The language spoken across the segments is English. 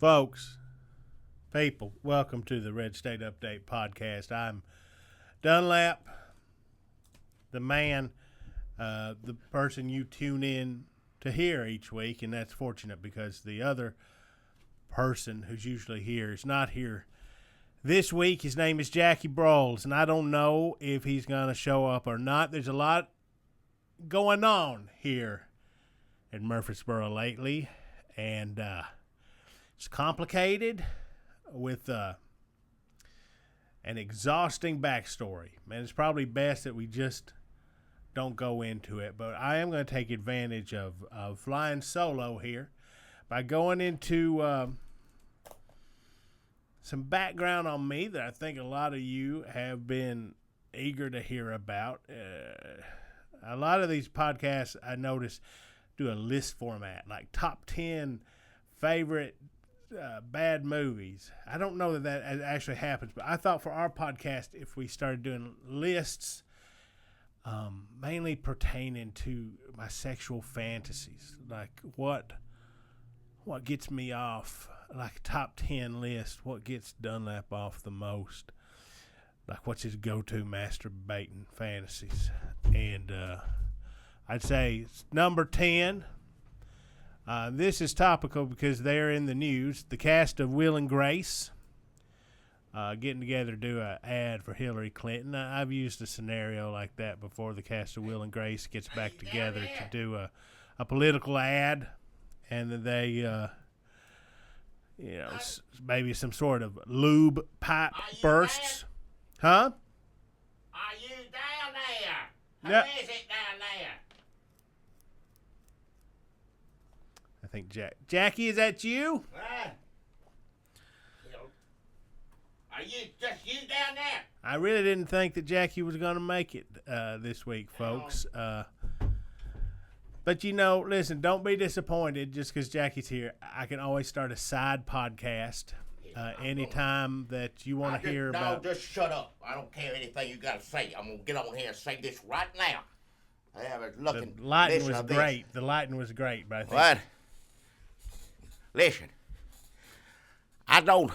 Folks, people, welcome to the Red State Update podcast. I'm Dunlap, the man, the person you tune in to hear each week, and that's fortunate because the other person who's usually here is not here this week. His name is Jackie Broles, and I don't know if he's going to show up or not. There's a lot going on here in Murfreesboro lately, and it's complicated with an exhausting backstory. Man, it's probably best that we just don't go into it, but I am going to take advantage of flying solo here by going into some background on me that I think a lot of you have been eager to hear about. A lot of these podcasts, I notice, do a list format, like top 10 favorite bad movies. I don't know that actually happens, but I thought for our podcast, if we started doing lists mainly pertaining to my sexual fantasies, like what gets me off, like top 10 list, what gets Dunlap off the most, like what's his go-to masturbating fantasies. And I'd say number 10, this is topical because they're in the news. The cast of Will and Grace getting together to do an ad for Hillary Clinton. I've used a scenario like that before. The cast of Will and Grace gets back together to do a political ad, and then they, maybe some sort of lube pipe bursts. Huh? Are you down there? Yep. Who is it down there? I think Jackie, is that you? Are you just you down there? I really didn't think that Jackie was going to make it this week, folks. But, listen, don't be disappointed just because Jackie's here. I can always start a side podcast anytime that you want to hear about. No, just shut up. I don't care anything you got to say. I'm going to get on here and say this right now. The lighting was great. The lighting was great, but I think... What? Listen, I don't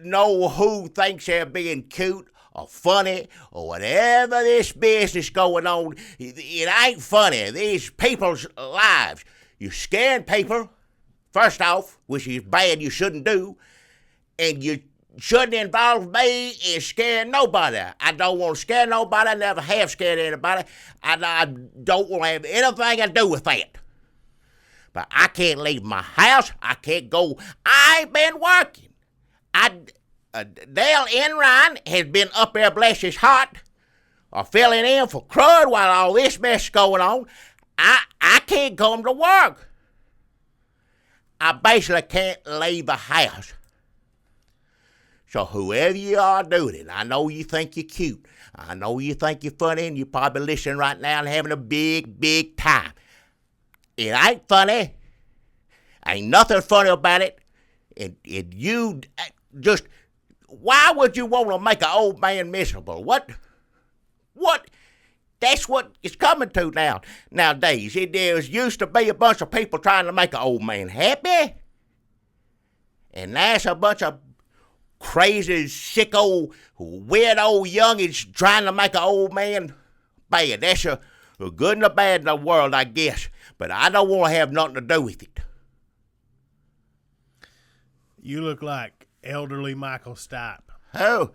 know who thinks they're being cute or funny or whatever this business going on. It ain't funny. These people's lives. You scaring people, first off, which is bad, you shouldn't do, and you shouldn't involve me in scaring nobody. I don't want to scare nobody. I never have scared anybody. I don't want to have anything to do with that. But I can't leave my house. I can't go. I've been working. Dale Enron has been up there, bless his heart, or filling in for crud while all this mess is going on. I can't come to work. I basically can't leave the house. So whoever you are doing it, I know you think you're cute. I know you think you're funny, and you're probably listening right now and having a big, big time. It ain't funny. Ain't nothing funny about it. And you just, why would you want to make an old man miserable? What? That's what it's coming to nowadays. There used to be a bunch of people trying to make an old man happy. And there's a bunch of crazy, sick old, weird old youngins trying to make an old man bad. That's a good and a bad in the world, I guess. But I don't want to have nothing to do with it. You look like elderly Michael Stipe. Who?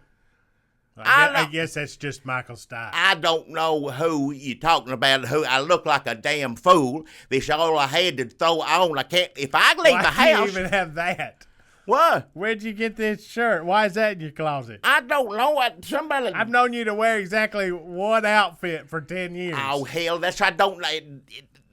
I guess that's just Michael Stipe. I don't know who you're talking about. Who I look like a damn fool. This all I had to throw on. I can't. If I leave the house. Why do you even have that? What? Where'd you get this shirt? Why is that in your closet? I don't know. I've known you to wear exactly one outfit for 10 years. Oh hell,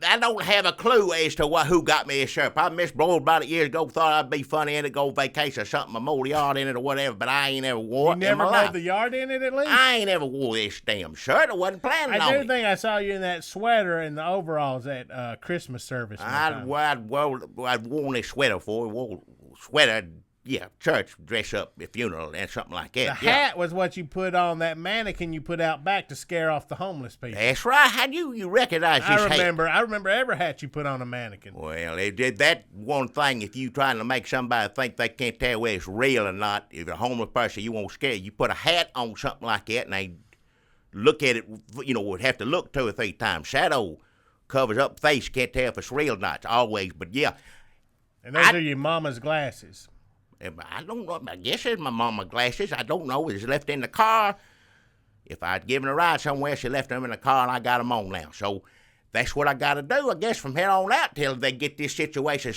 I don't have a clue as to who got me this shirt. Probably Miss Broad about it years ago thought I'd be funny in it, go vacation or something, a mold yard in it or whatever, but I ain't ever wore it. You never mowed the yard in it at least? I ain't ever wore this damn shirt. I wasn't planning on it. I do think I saw you in that sweater and the overalls at Christmas service. I'd worn this sweater for. Sweater church dress up, a funeral, and something like that. The hat was what you put on that mannequin you put out back to scare off the homeless people. That's right. How do you recognize this hat? I remember every hat you put on a mannequin. Well, it did that one thing. If you trying to make somebody think they can't tell whether it's real or not, if you're a homeless person, you won't scare you. You put a hat on something like that, and they look at it, would have to look 2 or 3 times. Shadow covers up face, can't tell if it's real or not. It's always, but yeah. And those are your mama's glasses. I don't know. I guess it's my mama's glasses. I don't know. It's left in the car. If I'd given a ride somewhere, she left them in the car, and I got them on now. So that's what I got to do, I guess, from here on out till they get this situation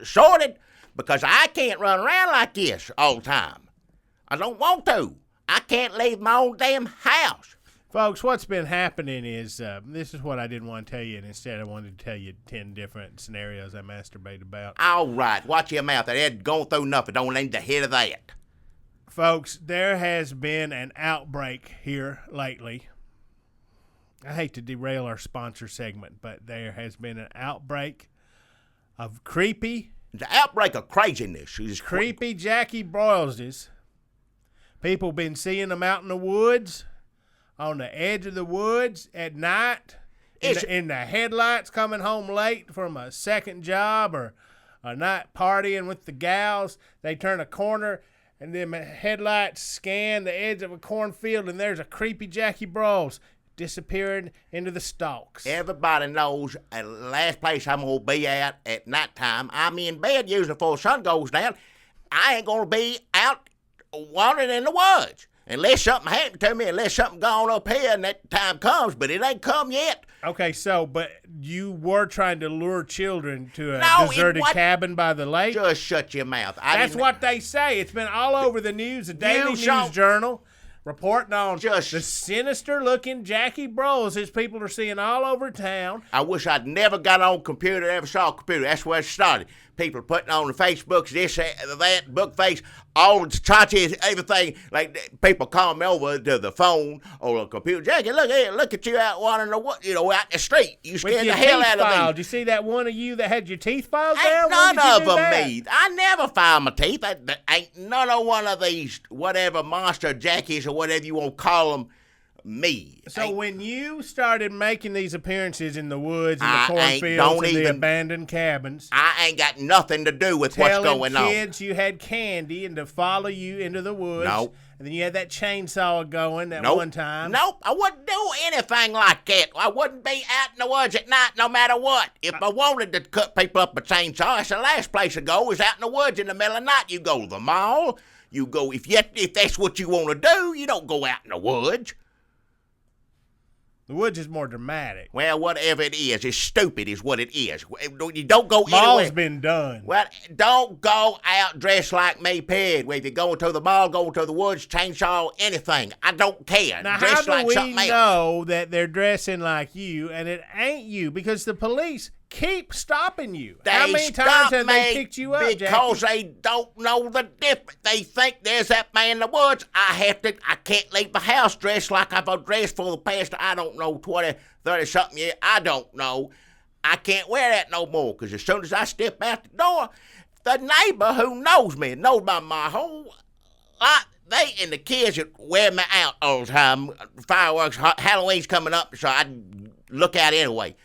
sorted, because I can't run around like this all the time. I don't want to. I can't leave my own damn house. Folks, what's been happening is, this is what I didn't want to tell you, and instead I wanted to tell you 10 different scenarios I masturbate about. All right, watch your mouth. I ain't going through nothing. Don't need to hear that. Folks, there has been an outbreak here lately. I hate to derail our sponsor segment, but there has been an outbreak of creepy... The outbreak of craziness is... Creepy Jackie Broyleses. People been seeing them out in the woods... on the edge of the woods at night, in the headlights, coming home late from a second job or a night partying with the gals. They turn a corner, and then headlights scan the edge of a cornfield, and there's a creepy Jackie Broyles disappearing into the stalks. Everybody knows the last place I'm going to be at nighttime. I'm in bed usually before the sun goes down. I ain't going to be out wandering in the woods. Unless something happened to me, unless something gone up here and that time comes, but it ain't come yet. Okay, but you were trying to lure children to a deserted cabin by the lake? Just shut your mouth. That's what they say. It's been all over the news. The Daily News Journal reporting on the sinister-looking Jackie Broyles his people are seeing all over town. I wish I'd never got on a computer, ever saw a computer. That's where it started. People putting on the Facebooks, this, that, book face, all the chachis, everything. Like, people call me over to the phone or the computer. Jackie, look at you out wandering out in the street. You scared the hell out of me. Did you see that one of you that had your teeth filed down? None of them me. I never filed my teeth. Ain't none of one of these whatever monster Jackies or whatever you want to call them me. So when you started making these appearances in the woods and the cornfields and the abandoned cabins, I ain't got nothing to do with what's going on. Telling kids you had candy and to follow you into the woods. Nope. And then you had that chainsaw going one time. Nope. I wouldn't do anything like that. I wouldn't be out in the woods at night no matter what. If I wanted to cut people up with a chainsaw, that's the last place to go is out in the woods in the middle of the night. You go to the mall. You go, if that's what you want to do, you don't go out in the woods. The woods is more dramatic. Well, whatever it is, it's stupid is what it is. You don't go anywhere. Mall's been done. Well, don't go out dressed like me, period. If you're going to the mall, going to the woods, chainsaw, anything. I don't care. Now, Dress how do like we know that they're dressing like you and it ain't you? Because the police keep stopping you. How many times have they picked you up, because Jackie? they don't know the difference. They think there's that man in the woods. I can't leave the house dressed like I've dressed for the past, 20, 30-something years. I don't know. I can't wear that no more, because as soon as I step out the door, the neighbor who knows me, knows about my whole lot, they and the kids that wear me out all the time. Fireworks, Halloween's coming up, so I look out anyway.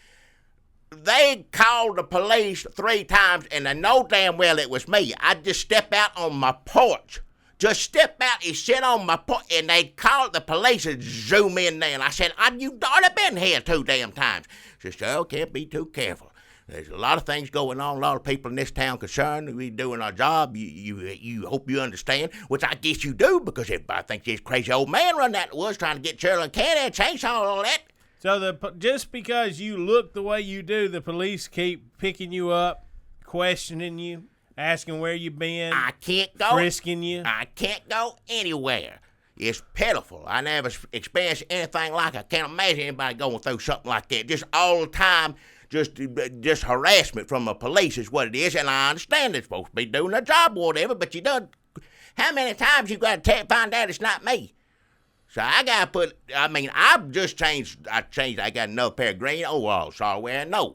They called the police 3 times, and they know damn well it was me. I just step out on my porch. Just step out and sit on my porch, and they called the police and zoom in there. And I said, you've already been here 2 damn times. She said, can't be too careful. There's a lot of things going on, a lot of people in this town concerned. We're doing our job. You hope you understand, which I guess you do, because everybody thinks this crazy old man running out in the woods trying to get children and candy and chainsaw and all that. So just because you look the way you do, the police keep picking you up, questioning you, asking where you been. I can't go. Frisking you. I can't go anywhere. It's pitiful. I never experienced anything like it. I can't imagine anybody going through something like that. Just all the time, just harassment from the police is what it is. And I understand they're supposed to be doing their job or whatever, but you done. How many times you got to find out it's not me? So I got to I've just changed. I got another pair of green overalls, started wearing those.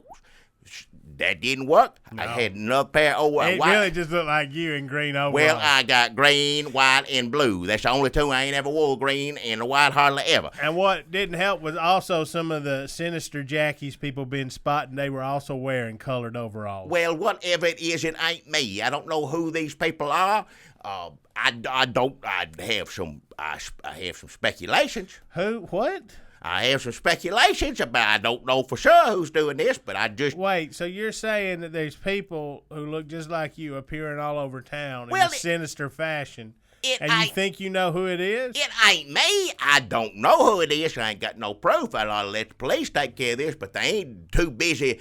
That didn't work. No. I had another pair of It white. really just looked like you in green overalls. Well, I got green, white, and blue. That's the only two. I ain't ever wore green and the white hardly ever. And what didn't help was also some of the sinister Jackies people been spotting. They were also wearing colored overalls. Well, whatever it is, it ain't me. I don't know who these people are. I have some speculations. Who? What? I have some speculations about. I don't know for sure who's doing this, but I just. Wait, so you're saying that there's people who look just like you appearing all over town in a sinister fashion, and you think you know who it is? It ain't me. I don't know who it is. I ain't got no proof. I ought to let the police take care of this, but they ain't too busy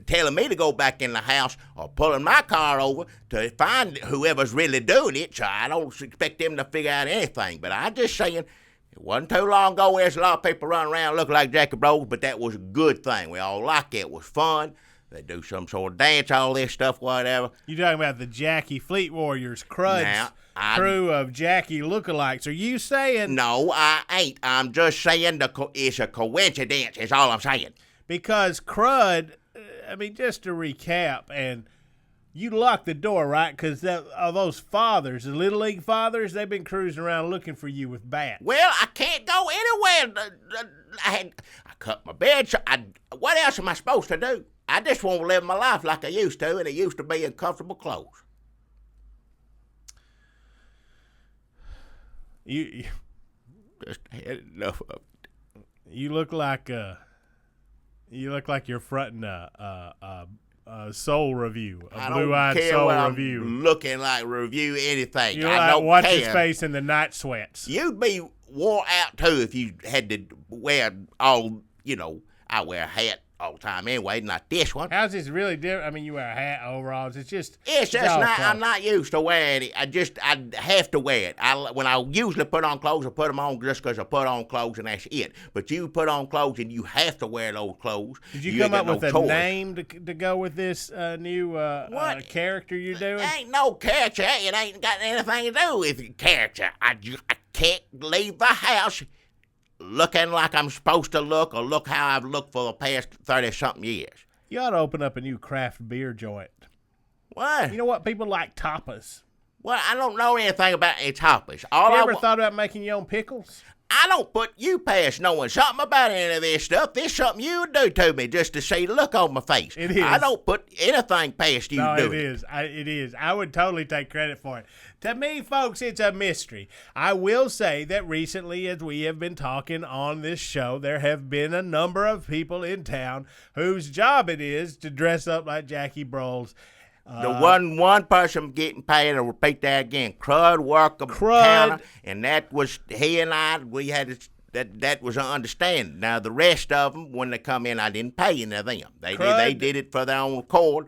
telling me to go back in the house or pulling my car over to find whoever's really doing it, so I don't expect them to figure out anything. But I'm just saying, it wasn't too long ago there's a lot of people running around looking like Jackie Bros, but that was a good thing. We all liked it. It was fun. They do some sort of dance, all this stuff, whatever. You talking about the Jackie Fleet Warriors, Crud's crew of Jackie lookalikes. Are you saying... No, I ain't. I'm just saying it's a coincidence is all I'm saying. Because Crud, I mean, just to recap, and you locked the door, right? Because those fathers, the Little League fathers, they've been cruising around looking for you with bats. Well, I can't go anywhere. I cut my bed. So what else am I supposed to do? I just want to live my life like I used to, and it used to be in comfortable clothes. You just had enough of it. You look like you're fronting a soul review, a blue-eyed soul review. Looking like review anything. You're like what's his face in the night sweats. You'd be wore out too if you had to wear all. I wear a hat all the time anyway, not this one. How's this really different? I mean, you wear a hat, overalls. It's just not. I'm not used to wearing it. I have to wear it. When I usually put on clothes, I put them on just because I put on clothes and that's it. But you put on clothes and you have to wear those clothes. Did you come up with a name to go with this new character you're doing? It ain't no character. It ain't got anything to do with character. I can't leave the house looking like I'm supposed to look or look how I've looked for the past 30-something years. You ought to open up a new craft beer joint. What? You know what? People like tapas. Well, I don't know anything about any tapas. You ever thought about making your own pickles? I don't put you past knowing something about any of this stuff. This is something you do to me just to see the look on my face. It is. I don't put anything past you. No, it is. It is. I would totally take credit for it. To me, folks, it's a mystery. I will say that recently, as we have been talking on this show, there have been a number of people in town whose job it is to dress up like Jackie Bros. The one person getting paid, I'll repeat that again, Crud worker counter, and that was he and I. We had that was an understanding. Now the rest of them, when they come in, I didn't pay any of them. They did it for their own accord.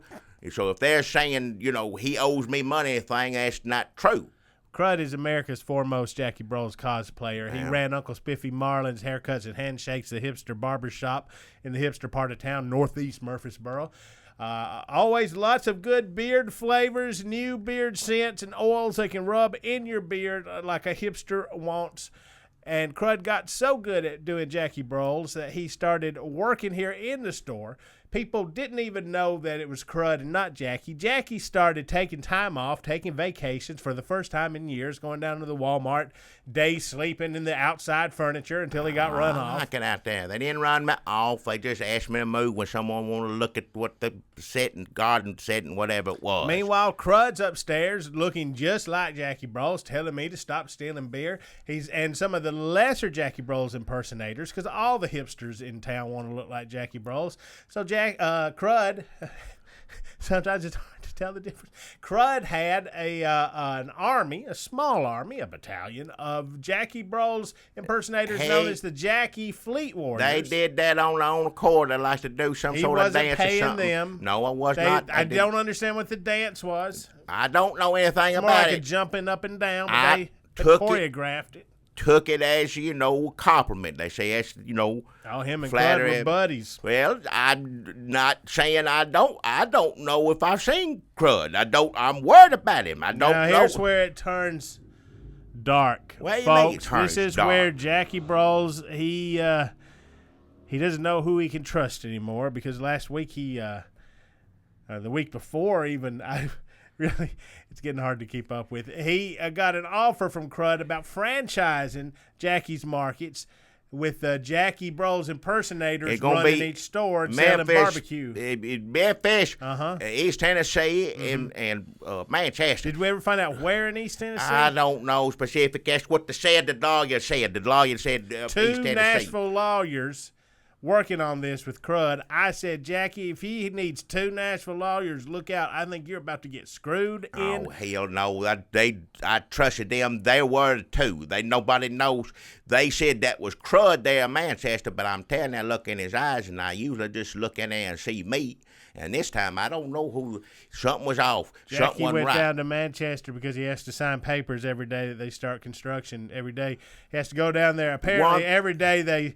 So if they're saying he owes me money, that's not true. Crud is America's foremost Jackie Bros cosplayer. He ran Uncle Spiffy Marlin's Haircuts and Handshakes, the hipster barber shop in the hipster part of town, northeast Murfreesboro. Always lots of good beard flavors, new beard scents, and oils they can rub in your beard like a hipster wants. And Crud got so good at doing Jackie Bros that he started working here in the store. People didn't even know that it was Crud and not Jackie. Jackie started taking time off, taking vacations for the first time in years, going down to the Walmart, day sleeping in the outside furniture until he got run off. Knocking out there. They didn't run me off. They just asked me to move when someone wanted to look at what the set and garden set and whatever it was. Meanwhile, Crud's upstairs looking just like Jackie Bros, telling me to stop stealing beer. And some of the lesser Jackie Bros impersonators, because all the hipsters in town want to look like Jackie Bros. So Crud, sometimes it's hard to tell the difference. Crud had an army, a small army, a battalion of Jackie Bros impersonators known as the Jackie Fleet Warriors. They did that on their own accord. They like to do some sort of dance or something. He wasn't paying them. No, I was not. I don't understand what the dance was. I don't know anything it's about more like it. a jumping up and down, but they choreographed it. Took it as compliment. They say that's Oh, him and flattery. Crud were buddies. Well, I'm not saying I don't. I don't know if I've seen Crud. I'm worried about him. I don't know. Here's where it turns dark, well, folks. This is where Jackie Bros he doesn't know who he can trust anymore because last week he the week before even, really, it's getting hard to keep up with. He got an offer from Crud about franchising Jackie's Markets with Jackie Bro's impersonators running each store and selling barbecue. Memphis, East Tennessee, and Manchester. Did we ever find out where in East Tennessee? I don't know specific. That's what the lawyer said. The lawyer said East Tennessee. Two Nashville lawyers working on this with Crud. I said, Jackie, if he needs two Nashville lawyers, look out. I think you're about to get screwed in. Oh, hell no. I trusted them. They were two. Nobody knows. They said that was Crud there in Manchester, but I'm telling you, I look in his eyes, and I usually just look in there and see me. And this time, I don't know who. Something was off. Jackie something wasn't went right. down to Manchester because he has to sign papers every day that they start construction. Every day he has to go down there. Apparently, every day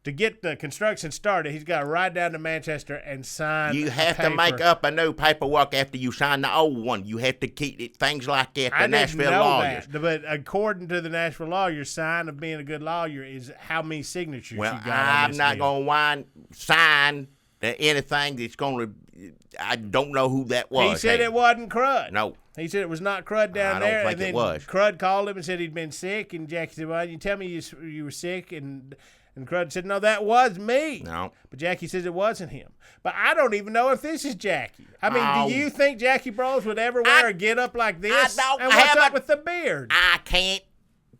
to get the construction started, he's got to ride down to Manchester and sign. You have to make up a new paperwork after you sign the old one. You have to keep it, things like that. The Nashville lawyers. That, but according to the Nashville lawyers, sign of being a good lawyer is how many signatures you got. I'm not going to sign anything that's going to. I don't know who that was. He said it wasn't Crud. No. He said it was not Crud down there. I don't think it was. Crud called him and said he'd been sick, and Jackie said, "Well, you tell me you were sick?" And Crud said, "No, that was me." No. But Jackie says it wasn't him. But I don't even know if this is Jackie. I mean, do you think Jackie Bros would ever wear a get-up like this? I don't and what's up with the beard? I can't.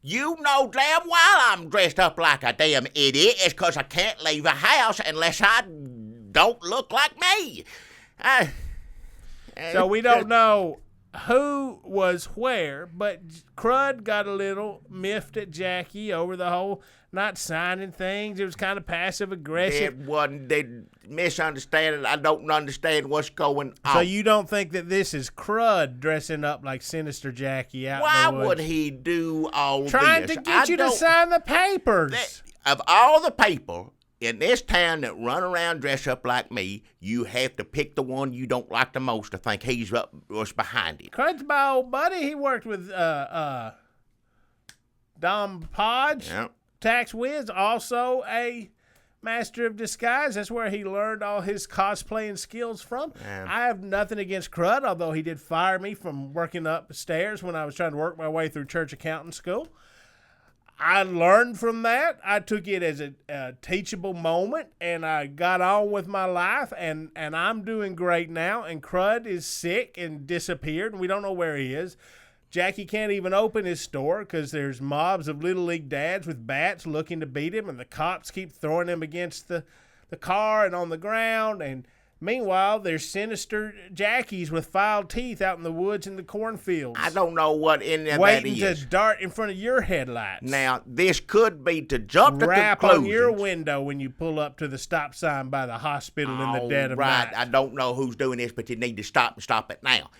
You know damn well I'm dressed up like a damn idiot. It's because I can't leave a house unless I don't look like me. So we don't know who was where, but Crud got a little miffed at Jackie over the whole not signing things. It was kind of passive aggressive. They misunderstanding. I don't understand what's going on. So you don't think that this is Crud dressing up like Sinister Jackie out Why in the woods? would he do all this? Trying to get you to sign the papers. Of all the people in this town that run around dress up like me, you have to pick the one you don't like the most to think he's what's behind it. Crud's my old buddy. He worked with Dom Podge. Yep. Tax Wiz, also a master of disguise. That's where he learned all his cosplaying skills from. I have nothing against Crud, although he did fire me from working upstairs when I was trying to work my way through church accounting school. I learned from that. I took it as a teachable moment, and I got on with my life, and I'm doing great now, and Crud is sick and disappeared, and we don't know where he is. Jackie can't even open his store because there's mobs of Little League dads with bats looking to beat him, and the cops keep throwing him against the car and on the ground. And meanwhile, there's sinister Jackies with filed teeth out in the woods and the cornfields. I don't know what in there waiting that is. to dart in front of your headlights. Now, this could be to jump to Rap conclusions. on your window when you pull up to the stop sign by the hospital in the dead of night. I don't know who's doing this, but you need to stop and stop it now.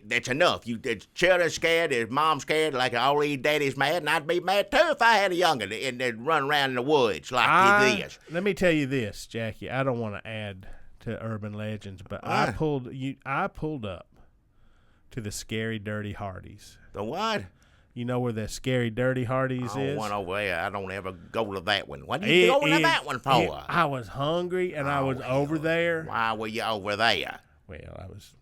That's enough. There's children scared, there's mom scared, like all these daddies mad, and I'd be mad too if I had a young'un and they'd run around in the woods like he is. Let me tell you this, Jackie. I don't want to add to urban legends, but I pulled up to the Scary Dirty Hardee's. The what? You know where the Scary Dirty Hardee's is? One over there. I don't ever go to that one. What do you go to that one for? I was hungry, and I was over there. Why were you over there? Well,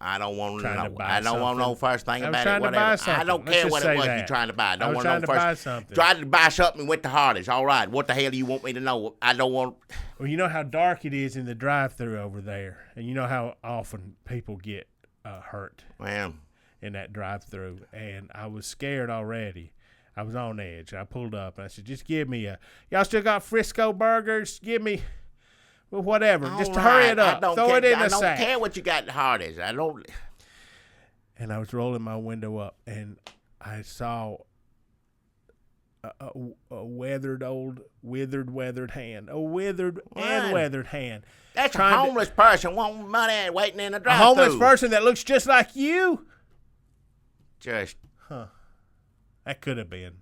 I don't want to know. I don't want to know first thing about it. Whatever. I don't care what it was you're trying to buy. I don't want to know first. Tried to buy something and went to Hardee's. All right. What the hell do you want me to know? I don't want. Well, you know how dark it is in the drive-thru over there, and you know how often people get hurt in that drive-thru. And I was scared already. I was on edge. I pulled up and I said, "Just give me y'all still got Frisco burgers? Give me." Well, whatever. Just hurry it up. Throw it in the sack. I don't care what you got in Hardee's. I don't. And I was rolling my window up, and I saw a withered hand. A withered and weathered hand. That's a homeless person wanting money waiting in the drive-thru. A homeless person that looks just like you? That could have been.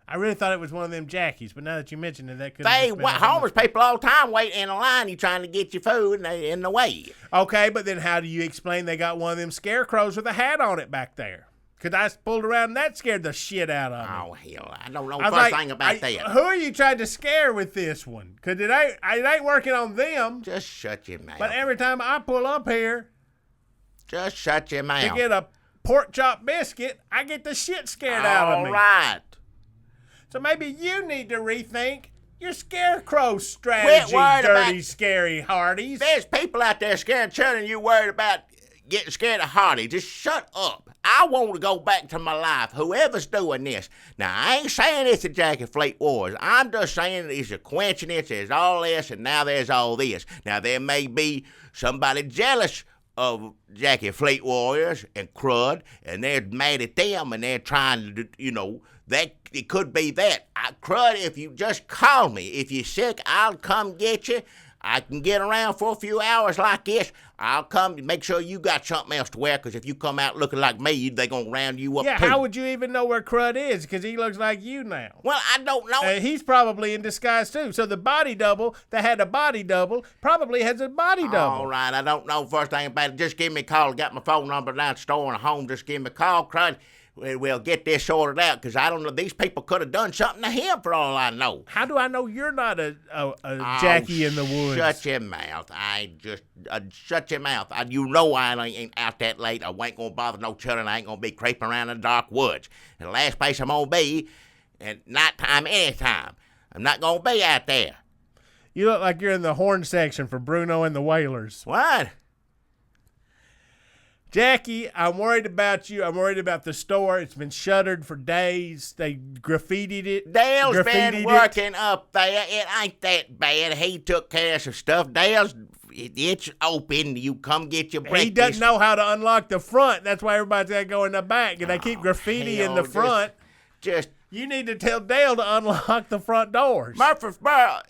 I really thought it was one of them Jackies, but now that you mentioned it, that could have been. Homeless people all the time waiting in a line. You trying to get your food, and they in the way. Okay, but then how do you explain they got one of them scarecrows with a hat on it back there? Because I pulled around and that scared the shit out of me. Oh, hell, I don't know first thing about that. Who are you trying to scare with this one? Because it ain't working on them. Just shut your mouth. But every time I pull up here, Just shut your mouth. To get a pork chop biscuit, I get the shit scared out of me. All right. So maybe you need to rethink your scarecrow strategy, dirty, scary Hardee's. There's people out there scaring children. You worried about getting scared of Hardy. Just shut up. I want to go back to my life, whoever's doing this. Now, I ain't saying it's a Jackie Fleet Wars. I'm just saying it's a coincidence. There's all this, and now there's all this. Now, there may be somebody jealous of Jackie Fleet Warriors and Crud, and they're mad at them, and they're trying to, that it could be that. Crud, if you just call me. If you're sick, I'll come get you. I can get around for a few hours like this. I'll come and make sure you got something else to wear, because if you come out looking like me, they're going to round you up, Yeah, too. how would you even know where Crud is? Because he looks like you now. Well, I don't know. He's probably in disguise, too. So the body double that had a body double probably has a body double. All right, I don't know first thing about it. Just give me a call. Got my phone number down at the store and home. Just give me a call, Crud. We'll get this sorted out, because I don't know. These people could have done something to him for all I know. How do I know you're not a Jackie in the woods? Shut your mouth. Shut your mouth. You know I ain't out that late. I ain't going to bother no children. I ain't going to be creeping around in the dark woods. And the last place I'm going to be at nighttime anytime. I'm not going to be out there. You look like you're in the horn section for Bruno and the Wailers. What? Jackie, I'm worried about you. I'm worried about the store. It's been shuttered for days. They graffitied it. Dale's been working up there. It ain't that bad. He took care of some stuff. It's open. You come get your breakfast. He doesn't know how to unlock the front. That's why everybody's got to go in the back. And they keep graffiti in the front. You need to tell Dale to unlock the front doors. Murfreesboro,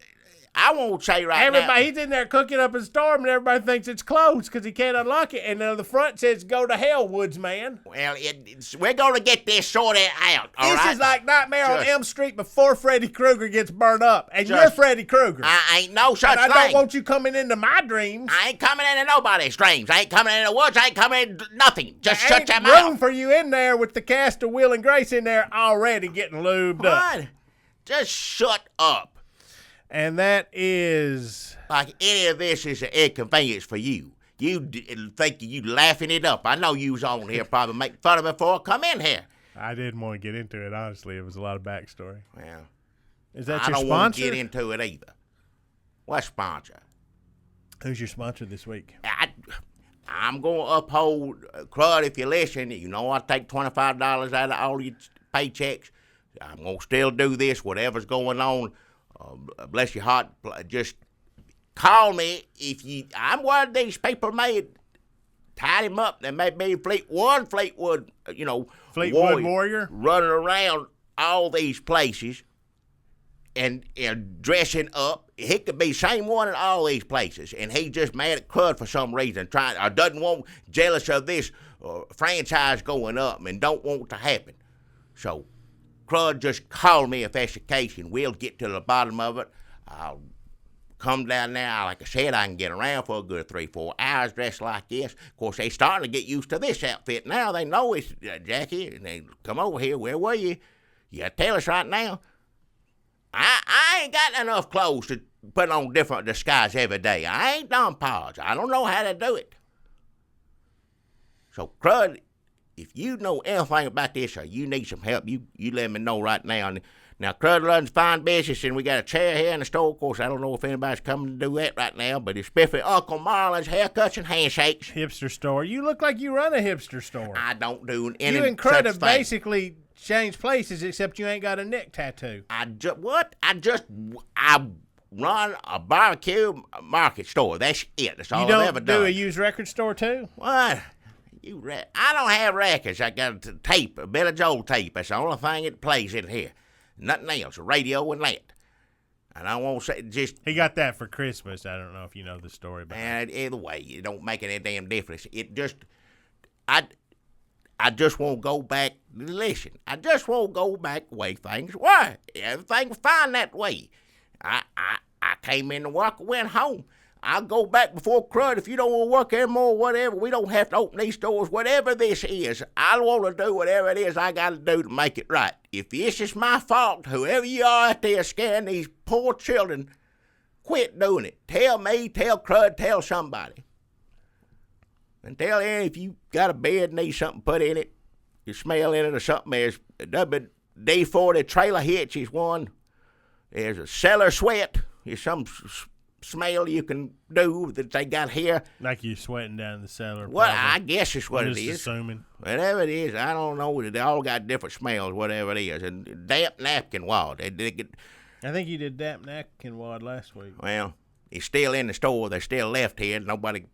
I won't say now. He's in there cooking up a storm, and everybody thinks it's closed because he can't unlock it. And the front says, "Go to hell, woodsman." Well, we're going to get this sorted out, all right? This is like Nightmare on Elm Street before Freddy Krueger gets burned up. And you're Freddy Krueger. I ain't no such thing. I don't want you coming into my dreams. I ain't coming into nobody's dreams. I ain't coming into the woods. I ain't coming into nothing. Just shut your mouth. Room for you in there with the cast of Will and Grace in there already getting lubed up. What? Just shut up. And that is... Like any of this is an inconvenience for you. You think you laughing it up. I know you was on here probably making fun of me before I come in here. I didn't want to get into it, honestly. It was a lot of backstory. Well, is that your sponsor? I don't want to get into it either. What sponsor? Who's your sponsor this week? I'm going to uphold Crud if you listen. You know I take $25 out of all your paychecks. I'm going to still do this, whatever's going on. Bless your heart. Just call me if you. I'm one of these people may tie him up. There may be Fleetwood, Fleetwood warrior running around all these places and dressing up. He could be same one in all these places, and he just mad at Crud for some reason, or doesn't want, jealous of this franchise going up and don't want it to happen. So. Crud, just call me if that's the case, and we'll get to the bottom of it. I'll come down there. Like I said, I can get around for a good 3-4 hours dressed like this. Of course, they starting to get used to this outfit now. They know it's Jackie, and they come over here. Where were you? You got to tell us right now. I ain't got enough clothes to put on different disguise every day. I ain't Don Podge. I don't know how to do it. So, Crud, if you know anything about this or you need some help, you let me know right now. Now, Crud runs fine business, and we got a chair here in the store. Of course, I don't know if anybody's coming to do that right now, but it's especially Uncle Marlon's haircuts and handshakes. Hipster store. You look like you run a hipster store. I don't do any You and such Crud have thing. Basically changed places, except you ain't got a neck tattoo. I run a barbecue market store. That's it. That's all I've ever done. You don't do a used record store, too? What? I don't have records. I got a tape, a Billy Joel tape. That's the only thing that plays in here. Nothing else. A radio and that. And I won't say just. He got that for Christmas. I don't know if you know the story about it. Either way, it don't make any damn difference. It just, I just won't go back. Listen, I just won't go back the way things were. Everything was fine that way. I came in to work and went home. I'll go back before Crud. If you don't want to work anymore, whatever, we don't have to open these stores, whatever this is. I want to do whatever it is I got to do to make it right. If this is my fault, whoever you are out there scaring these poor children, quit doing it. Tell me, tell Crud, tell somebody. And tell him if you got a bed and need something put in it, you smell in it or something, there's WD-40 trailer hitch is one. There's a cellar sweat. There's some smell you can do that they got here. Like you're sweating down in the cellar. Well, probably. I guess it's what I'm it just is. assuming. Whatever it is, I don't know. They all got different smells, whatever it is. And damp napkin wad. I think you did damp napkin wad last week. Well, it's still in the store. They're still left here. Nobody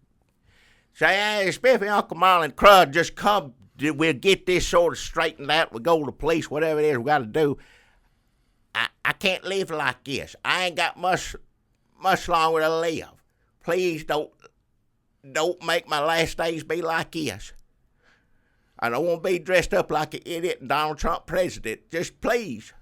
say, hey, Spiffy, Uncle Marlin, crud, just come. We'll get this sort of straightened out. We'll go to the police, whatever it is we got to do. I can't live like this. I ain't got much longer to live. Please don't make my last days be like this. I don't want to be dressed up like an idiot and Donald Trump president. Just please.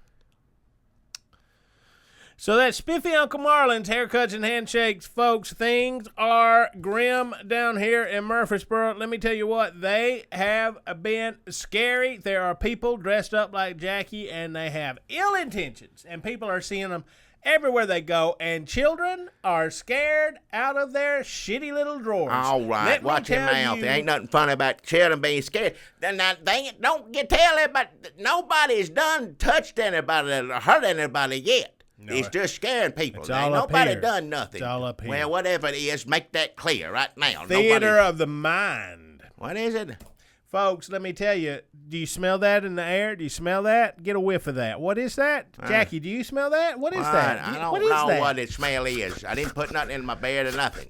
So that's Spiffy Uncle Marlin's haircuts and handshakes, folks. Things are grim down here in Murfreesboro. Let me tell you what, they have been scary. There are people dressed up like Jackie, and they have ill intentions, and people are seeing them everywhere they go, and children are scared out of their shitty little drawers. All right, watch your mouth. There ain't nothing funny about children being scared. Then don't you tell everybody, nobody's touched anybody or hurt anybody yet. No, it's just scaring people. Ain't nobody done nothing. It's all up here. Well, whatever it is, make that clear right now. Theater of the mind. What is it? Folks, let me tell you, do you smell that in the air? Do you smell that? Get a whiff of that. What is that? Jackie, do you smell that? What is that? I don't know what the smell is. I didn't put nothing in my bed or nothing.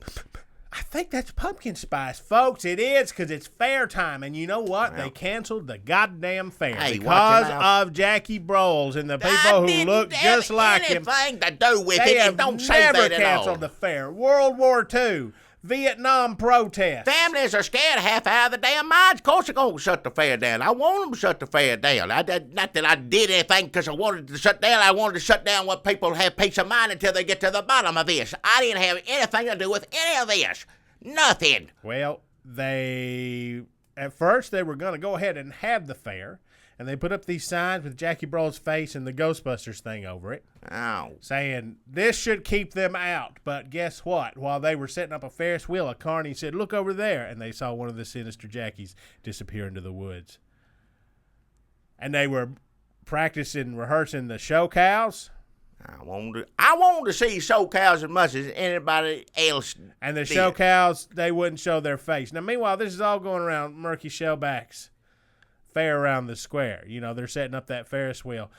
I think that's pumpkin spice, folks. It is, because it's fair time. And you know what? Well, they canceled the goddamn fair because of Jackie Broles and the people who look just like him. Anything to do with it. Don't say that at all. They never canceled the fair. World War II. Vietnam protests. Families are scared half out of the damn minds. Of course they're going to shut the fair down. I want them to shut the fair down. Not that I did anything because I wanted to shut down. I wanted to shut down what people have peace of mind until they get to the bottom of this. I didn't have anything to do with any of this. Nothing. Well, at first they were going to go ahead and have the fair. And they put up these signs with Jackie Brole's face and the Ghostbusters thing over it. Oh. Saying this should keep them out. But guess what? While they were setting up a Ferris wheel, a carny said, look over there. And they saw one of the sinister Jackies disappear into the woods. And they were rehearsing the show cows. I wanted to see show cows as much as anybody else. And the show cows, they wouldn't show their face. Now, meanwhile, this is all going around Murky Shellback's fair around the square. You know, they're setting up that Ferris wheel.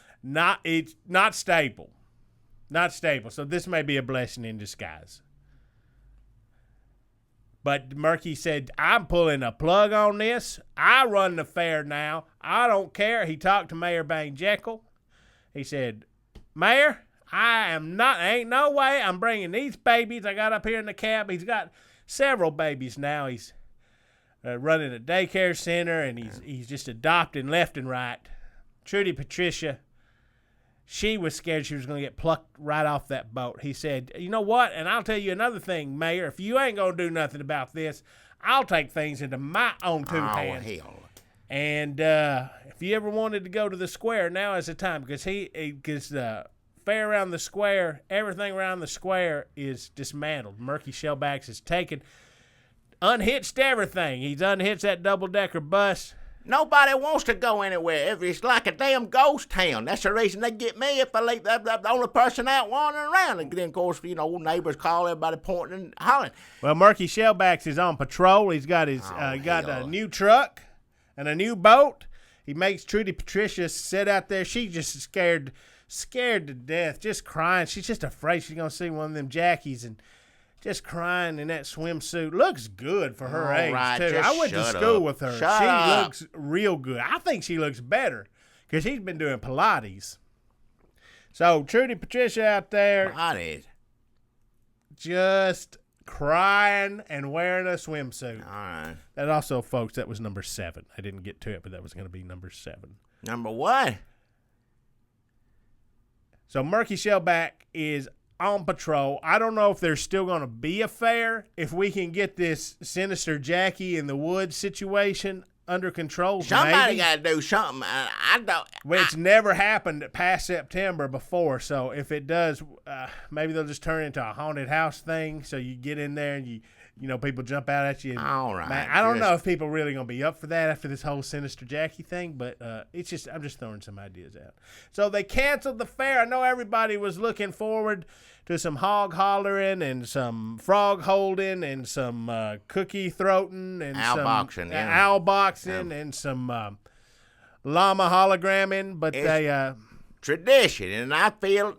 It's not stable. Not stable. So this may be a blessing in disguise. But Murky said, I'm pulling a plug on this. I run the fair now. I don't care. He talked to Mayor Bang Jekyll. He said, Mayor, ain't no way I'm bringing these babies I got up here in the cab. He's got several babies now. He's running a daycare center, and he's just adopting left and right. Trudy Patricia, she was scared she was going to get plucked right off that boat. He said, you know what, and I'll tell you another thing, Mayor, if you ain't going to do nothing about this, I'll take things into my own two hands. Hell. And if you ever wanted to go to the square, now is the time, because the fair around the square, everything around the square is dismantled. Murky Shellbacks is taken. Unhitched everything. He's unhitched that double-decker bus. Nobody wants to go anywhere. It's like a damn ghost town. That's the reason they get me if I leave the only person out wandering around. And then, of course, neighbors call, everybody pointing and hollering. Well, Murky Shellbacks is on patrol. He's got got a new truck and a new boat. He makes Trudy Patricia sit out there. She's just scared to death, just crying. She's just afraid she's going to see one of them Jackies and just crying in that swimsuit. Looks good for her age, too. I went to school with her. She looks real good. I think she looks better because she's been doing Pilates. So, Trudy Patricia out there. Pilates. Just crying and wearing a swimsuit. All right. That also, folks, that was number 7. I didn't get to it, but that was going to be number 7. Number what? So, Murky Shellback is on patrol. I don't know if there's still going to be a fair. If we can get this sinister Jackie in the woods situation under control, somebody got to do something. I don't. Well, it's never happened past September before. So if it does, maybe they'll just turn into a haunted house thing. So you get in there and people jump out at you. And, all right. man, I don't know if people really gonna be up for that after this whole Sinister Jackie thing, but I'm just throwing some ideas out. So they canceled the fair. I know everybody was looking forward to some hog hollering and some frog holding and some cookie throating and owl some boxing, owl boxing and some llama hologramming, but they tradition, and I feel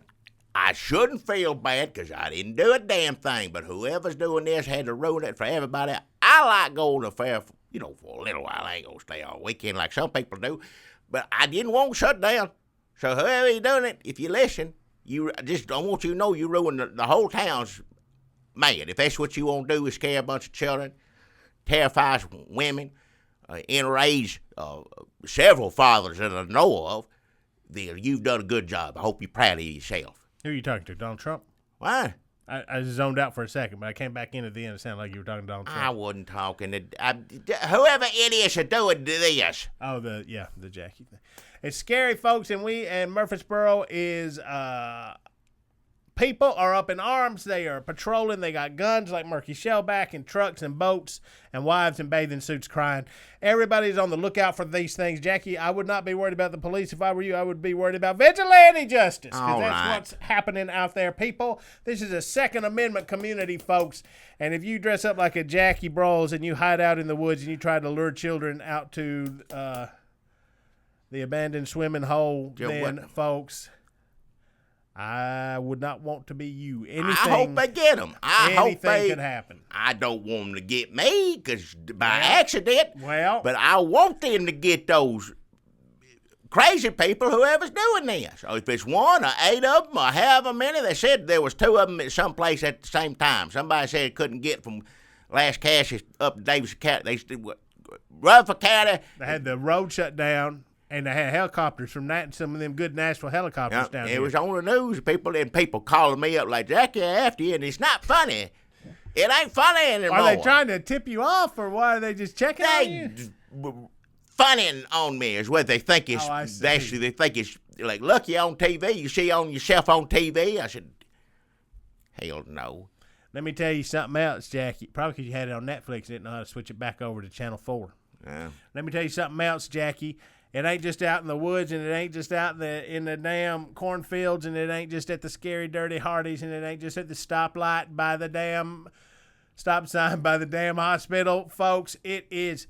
I shouldn't feel bad because I didn't do a damn thing, but whoever's doing this had to ruin it for everybody. I like going to the fair, for a little while. I ain't going to stay all weekend like some people do, but I didn't want to shut down. So whoever's doing it, if you listen, I just don't want you to know you ruined the whole town's mad. If that's what you want to do is scare a bunch of children, terrifies women, enrage several fathers that I know of, then you've done a good job. I hope you're proud of yourself. Who are you talking to, Donald Trump? What? I zoned out for a second, but I came back in at the end. It sounded like you were talking to Donald Trump. I wasn't talking to whoever idiots are doing this. Oh, the Jackie thing. It's scary, folks, and Murfreesboro is people are up in arms. They are patrolling. They got guns like Murky Shellback and trucks and boats and wives in bathing suits crying. Everybody's on the lookout for these things. Jackie, I would not be worried about the police. If I were you, I would be worried about vigilante justice because that's what's happening out there. People, this is a Second Amendment community, folks, and if you dress up like a Jackie Brawls and you hide out in the woods and you try to lure children out to the abandoned swimming hole, folks, I would not want to be you. I hope they get them. Anything could happen. I don't want them to get me because by accident. Well, but I want them to get those crazy people, whoever's doing this. Or if it's one or 8 of them or however many, they said there was 2 of them at some place at the same time. Somebody said it couldn't get from Las Cassius up to Davis County. Rutherford County. They had the road shut down. And they had helicopters from that, some of them good Nashville helicopters down there. It was on the news, people calling me up like, Jackie, after you, and it's not funny. It ain't funny anymore. Are they trying to tip you off, or why are they just checking on you? Funning on me is what they think is. They think it's like, look, you on TV, you see on yourself on TV. I said, hell no. Let me tell you something else, Jackie. Probably because you had it on Netflix and didn't know how to switch it back over to Channel 4. Let me tell you something else, Jackie. It ain't just out in the woods, and it ain't just out in the damn cornfields, and it ain't just at the scary, dirty Hardee's, and it ain't just at the stoplight by the damn stop sign by the damn hospital, folks. It is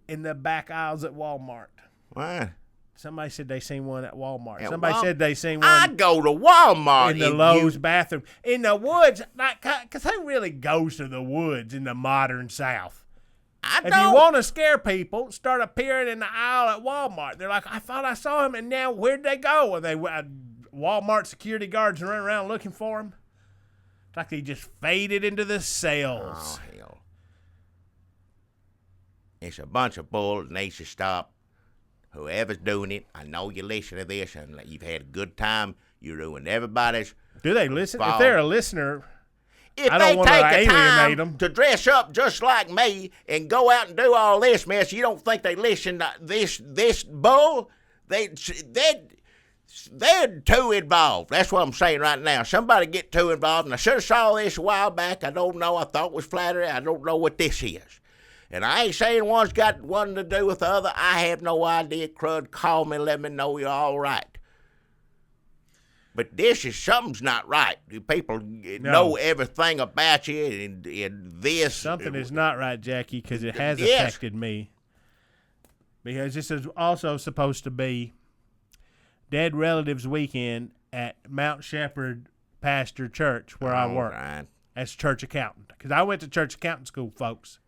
in the back aisles at Walmart. What? Somebody said they seen one at Walmart. Somebody said they seen one. I go to Walmart in the Lowe's bathroom in the woods, because who really goes to the woods in the modern South? If you want to scare people, start appearing in the aisle at Walmart. They're like, I thought I saw him, and now where'd they go? Are they Walmart security guards running around looking for him? It's like they just faded into the sales. Oh, hell. It's a bunch of bull that needs to stop. Whoever's doing it, I know you listen to this, and you've had a good time. You ruined everybody's. Do they listen? If they're a listener... If they take the time to dress up just like me and go out and do all this mess, you don't think they listen to this bull? They're too involved. That's what I'm saying right now. Somebody get too involved, and I should have saw this a while back. I don't know. I thought it was flattery. I don't know what this is. And I ain't saying one's got one to do with the other. I have no idea. Crud, call me, let me know you're all right. But something's not right. People know everything about you and this. Something is not right, Jackie, because it has affected me. Because this is also supposed to be Dead Relatives Weekend at Mount Shepherd Pastor Church, where I work as church accountant. Because I went to church accountant school, folks.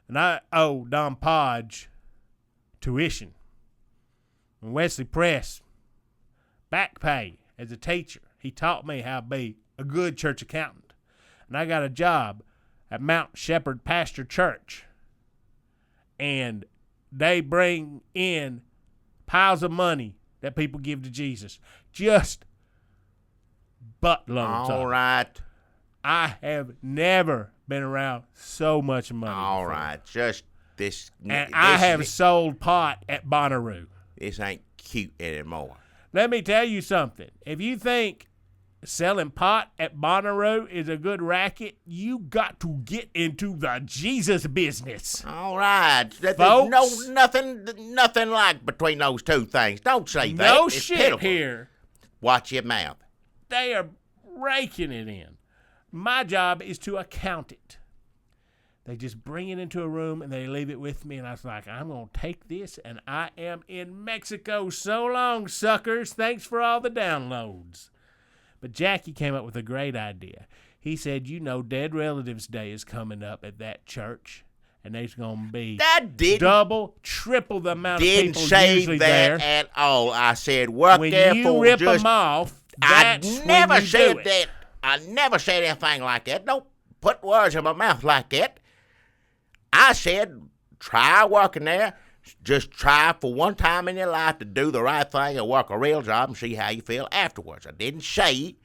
And I owe Don Podge tuition. And Wesley Press back pay. As a teacher, he taught me how to be a good church accountant. And I got a job at Mount Shepherd Pastor Church. And they bring in piles of money that people give to Jesus. Just buttloads of it. All right. I have never been around so much money. All before. right. Just this. And I have sold pot at Bonnaroo. This ain't cute anymore. Let me tell you something. If you think selling pot at Bonnaroo is a good racket, you got to get into the Jesus business. All right. Folks, nothing like between those two things. Don't say that. No It's shit pitiful. here. Watch your mouth. They are raking it in. My job is to account it. They just bring it into a room and they leave it with me, and I was like, I'm going to take this, and I am in Mexico. So long, suckers. Thanks for all the downloads. But Jackie came up with a great idea. He said, Dead Relatives Day is coming up at that church, and there's going to be double, triple the amount of people usually there. Didn't say that at all. I said, work when there you for rip just... them off, I that's never when you said do it. that. I never said anything like that. Don't put words in my mouth like that. I said, try working there. Just try for one time in your life to do the right thing and work a real job and see how you feel afterwards. I didn't say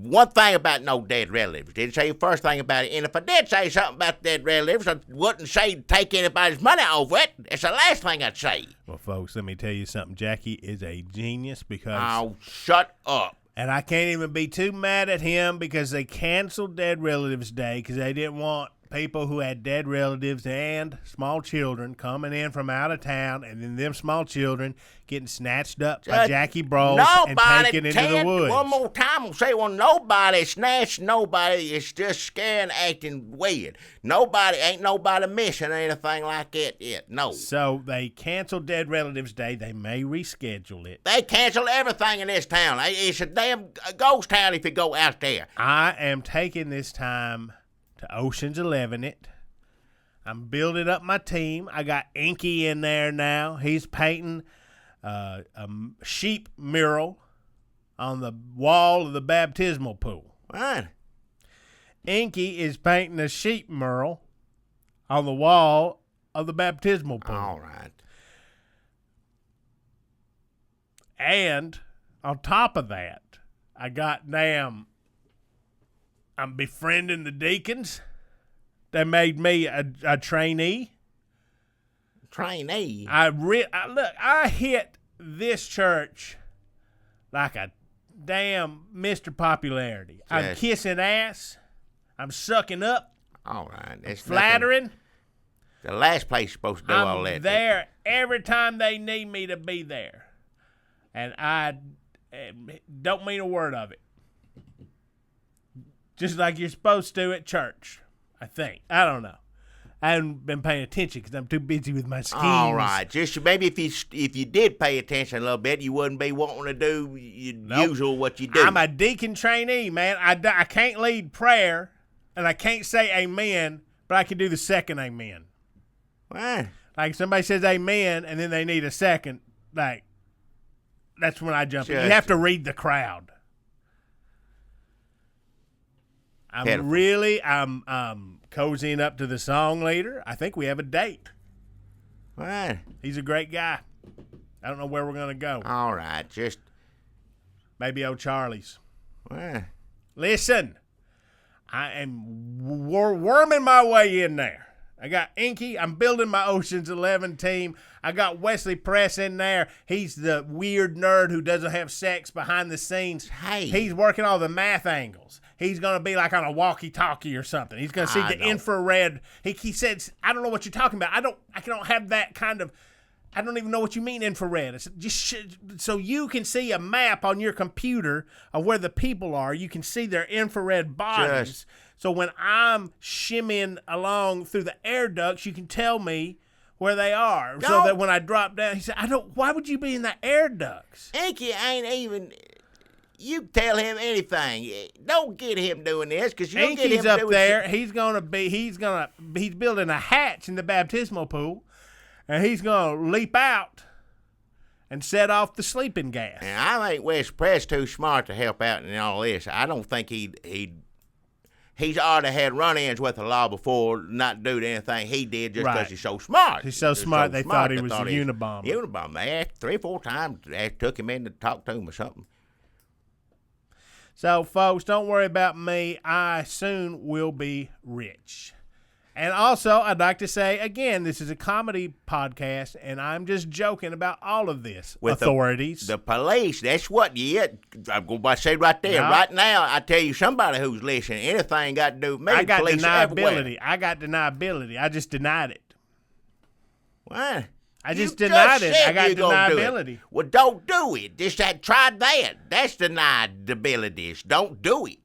one thing about no dead relatives. Didn't say the first thing about it. And if I did say something about dead relatives, I wouldn't say take anybody's money over it. It's the last thing I'd say. Well, folks, let me tell you something. Jackie is a genius because... Oh, shut up. And I can't even be too mad at him because they canceled Dead Relatives Day because they didn't want people who had dead relatives and small children coming in from out of town, and then them small children getting snatched up by Jackie Bros and taken into the woods. One more time, I'll say, well, nobody snatched nobody. It's just scared and acting weird. Ain't nobody missing anything like that yet. No. So they canceled Dead Relatives Day. They may reschedule it. They canceled everything in this town. It's a damn ghost town if you go out there. I am taking this time to Ocean's 11 it. I'm building up my team. I got Inky in there now. He's painting a sheep mural on the wall of the baptismal pool. What? Inky is painting a sheep mural on the wall of the baptismal pool. All right. And on top of that, I got I'm befriending the deacons. They made me a trainee. Trainee? I hit this church like a damn Mr. Popularity. Yes. I'm kissing ass. I'm sucking up. All right. It's flattering. The last place you're supposed to do all that. I'm there every time they need me to be there. And I don't mean a word of it. Just like you're supposed to at church, I think. I don't know. I haven't been paying attention because I'm too busy with my schemes. All right. Just maybe if you did pay attention a little bit, you wouldn't be wanting to do usual what you do. I'm a deacon trainee, man. I can't lead prayer, and I can't say amen, but I can do the second amen. What? Like somebody says amen, and then they need a second. Like, that's when I jump in. You have to read the crowd. I'm cozying up to the song leader. I think we have a date. What? He's a great guy. I don't know where we're going to go. All right, just... Maybe old Charlie's. What? Listen, I am worming my way in there. I got Inky. I'm building my Ocean's 11 team. I got Wesley Press in there. He's the weird nerd who doesn't have sex behind the scenes. Hey. He's working all the math angles. He's going to be like on a walkie-talkie or something. He's going to see the infrared. He said, I don't know what you're talking about. I don't have that kind of, I don't even know what you mean infrared. It's just so you can see a map on your computer of where the people are. You can see their infrared bodies. So when I'm shimmying along through the air ducts, you can tell me where they are. No. So that when I drop down, he said, why would you be in the air ducts? Inky ain't even... You tell him anything. Don't get him doing this because you'll get him up doing there. He's building a hatch in the baptismal pool, and he's gonna leap out and set off the sleeping gas. And I think Wes Press too smart to help out in all this. I don't think he's already had run-ins with the law before, not do anything he did just because he's so smart. He's so smart they thought he was a Unabomber. Unabomber. They asked 3 or 4 times. They took him in to talk to him or something. So, folks, don't worry about me. I soon will be rich. And also, I'd like to say, again, this is a comedy podcast, and I'm just joking about all of this. With authorities. The police, that's what, I'm going to say right there. No. Right now, I tell you, somebody who's listening, anything got to do with me, I got police deniability. I got deniability. I just denied it. What? I just denied it. I got deniability. Well, don't do it. Just try that. That's deniability. Don't do it.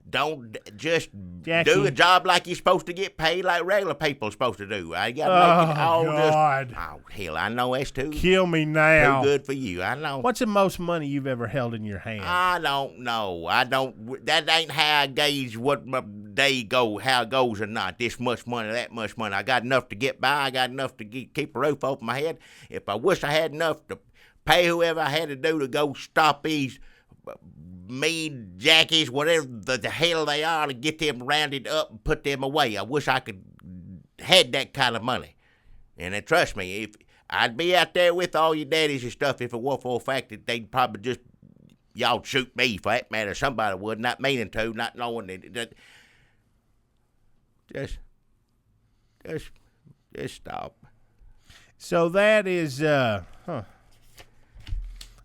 Don't just Jackie. do a job like you're supposed to get paid like regular people are supposed to do. I got Oh, to make it all God. oh, hell, I know that's too Kill me now. good for you. I know. What's the most money you've ever held in your hand? I don't know. That ain't how I gauge what my day go, how it goes or not. This much money, that much money. I got enough to get by. I got enough to keep a roof over my head. If I wish I had enough to pay whoever I had to do to go stop these mean jackies, whatever the hell they are, to get them rounded up and put them away. I wish I could had that kind of money. And trust me, if I'd be out there with all your daddies and stuff, if it were for a fact that they'd probably just y'all shoot me for that matter. Somebody would, not meaning to, not knowing that. Just stop. So that is, I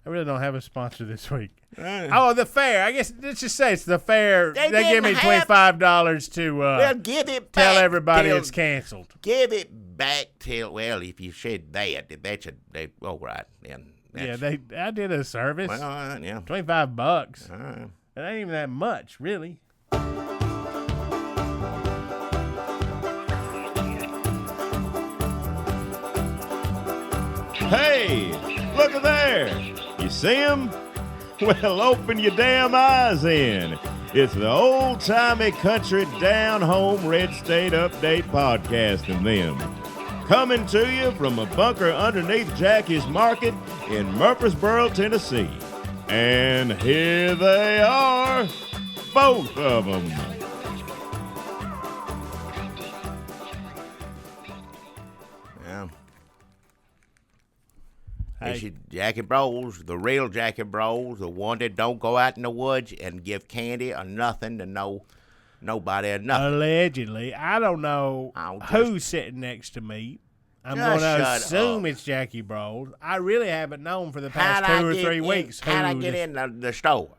really don't have a sponsor this week. Oh, the fair. I guess let's just say it's the fair. They give me $25 to well, give it back tell everybody it's canceled. Give it back till, well, if you said that's all right. Then I did a service. Well, yeah. $25. It ain't even that much, really. Hey, look at there. You see him? Well, open your damn eyes in. It's the old-timey country down-home red state update podcast and them. Coming to you from a bunker underneath Jackie's Market in Murfreesboro, Tennessee. And here they are, both of them. This is Jackie Bros, the real Jackie Bros, the one that don't go out in the woods and give candy or nothing to nobody or nothing. Allegedly. I don't know who's sitting next to me. I'm going to assume it's Jackie Bros. I really haven't known for the past 2 or 3 weeks. How'd I get in the store?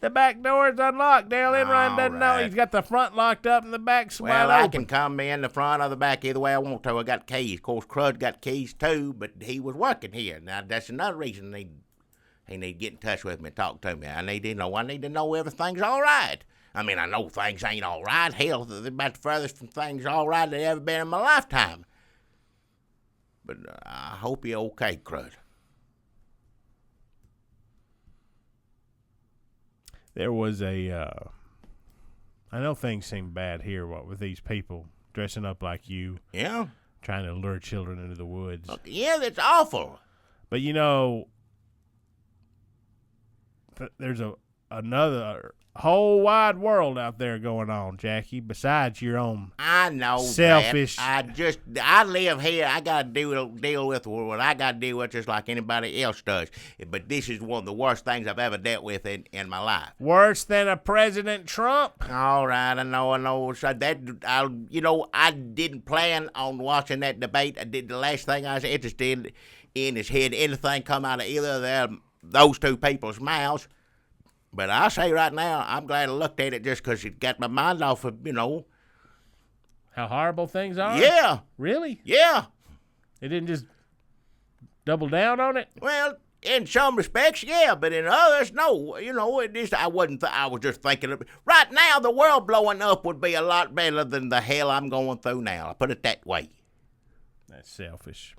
The back door is unlocked. Dale Enron doesn't know. He's got the front locked up and the back's wide open. Well, I can come in the front or the back either way I want to. I got keys. Of course, Crud got keys too, but he was working here. Now, that's another reason he need to get in touch with me and talk to me. I need to know everything's all right. I mean, I know things ain't all right. Hell, they're about the furthest from things all right that ever been in my lifetime. But I hope you're okay, Crud. There was I know things seem bad here, with these people dressing up like you. Yeah. Trying to lure children into the woods. Yeah, that's awful. But, there's another whole wide world out there going on, Jackie, besides your own I know selfish. That. I live here. I got to deal with what I got to deal with just like anybody else does. But this is one of the worst things I've ever dealt with in my life. Worse than a President Trump? All right, I know. So I didn't plan on watching that debate. The last thing I was interested in is had anything come out of either of those two people's mouths. But I'll say right now, I'm glad I looked at it just because it got my mind off of, How horrible things are? Yeah. Really? Yeah. It didn't just double down on it? Well, in some respects, yeah, but in others, no. I was just thinking of right now, the world blowing up would be a lot better than the hell I'm going through now. I'll put it that way. That's selfish.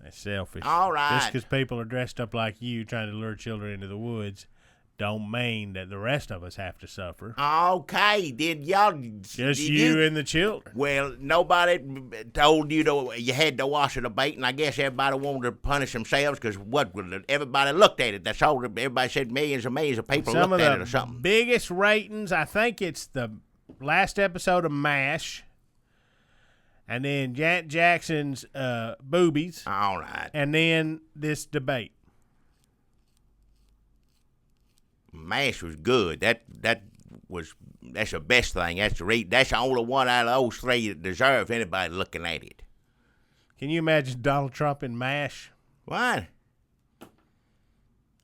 That's selfish. All right. Just because people are dressed up like you trying to lure children into the woods don't mean that the rest of us have to suffer. Okay, Just you and the children. Well, nobody told you you had to wash a debate, and I guess everybody wanted to punish themselves because everybody looked at it. That's all. Everybody said millions and millions of people looked at it or something. Biggest ratings, I think it's the last episode of MASH. And then Janet Jackson's boobies. All right. And then this debate. MASH was good. That was That's the best thing. That's the only one out of those three that deserves anybody looking at it. Can you imagine Donald Trump in MASH? What?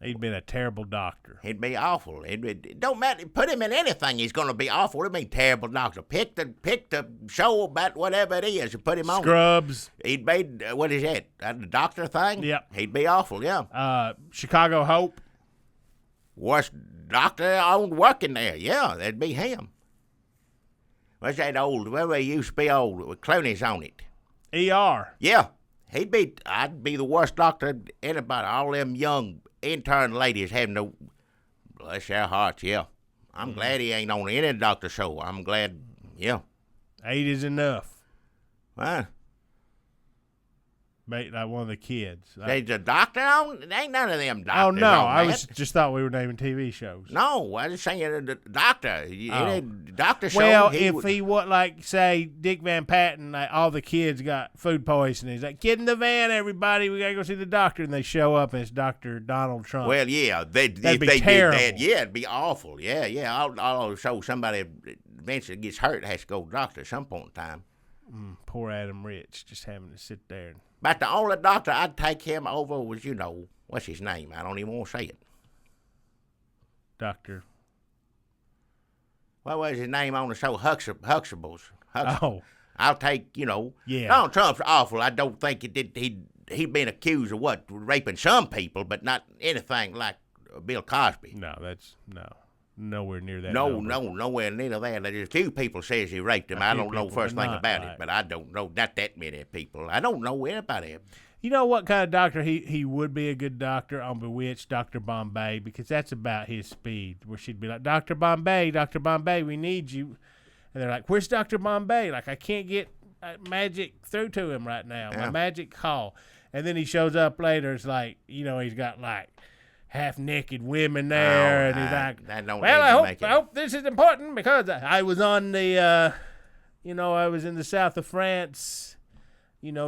He'd been a terrible doctor. He'd be awful. It don't matter. Put him in anything, he's going to be awful. It mean terrible doctor. Pick the show about whatever it is and put him on. Scrubs. He'd be, what is that? The doctor thing? Yep. He'd be awful, yeah. Chicago Hope. Worst doctor owned working there. Yeah, that'd be him. What's that old, where he used to be old, with Clooney's on it? ER. Yeah. I'd be the worst doctor anybody. All them young intern ladies having no, bless their hearts, yeah. I'm glad he ain't on any doctor show. I'm glad, yeah. 8 is enough. Huh? Like one of the kids. There's a doctor on? There ain't none of them doctors. Oh, no. on I that. just thought we were naming TV shows. No, I was saying the doctor. Doctor show. Well, if he would, like, say, Dick Van Patten, like, all the kids got food poisoning. He's like, "Get in the van, everybody. We got to go see the doctor." And they show up, and it's Dr. Donald Trump. Well, yeah. That'd If be they terrible. did that, yeah, it'd be awful. Yeah. I'll show somebody eventually gets hurt has to go to the doctor at some point in time. Poor Adam Rich just having to sit there. But the only doctor I'd take him over was, what's his name? I don't even want to say it. Doctor. What was his name on the show? Huxtables. Oh. I'll take, Yeah. Donald Trump's awful. I don't think he'd been accused of raping some people, but not anything like Bill Cosby. No, that's nowhere near that. Nowhere near that. There's a few people says he raped him. I don't know people, first but thing not about like- it, but I don't know not that many people. I don't know anybody. You know what kind of doctor he would be a good doctor on Bewitched? Dr. Bombay, because that's about his speed, where she'd be like, Dr. Bombay, we need you. And they're like, where's Dr. Bombay? Like, I can't get magic through to him right now. Yeah. My magic call. And then he shows up later. It's like, he's got like half-naked women there. And he's like, I don't well, need to I hope this is important because I was on the, I was in the south of France,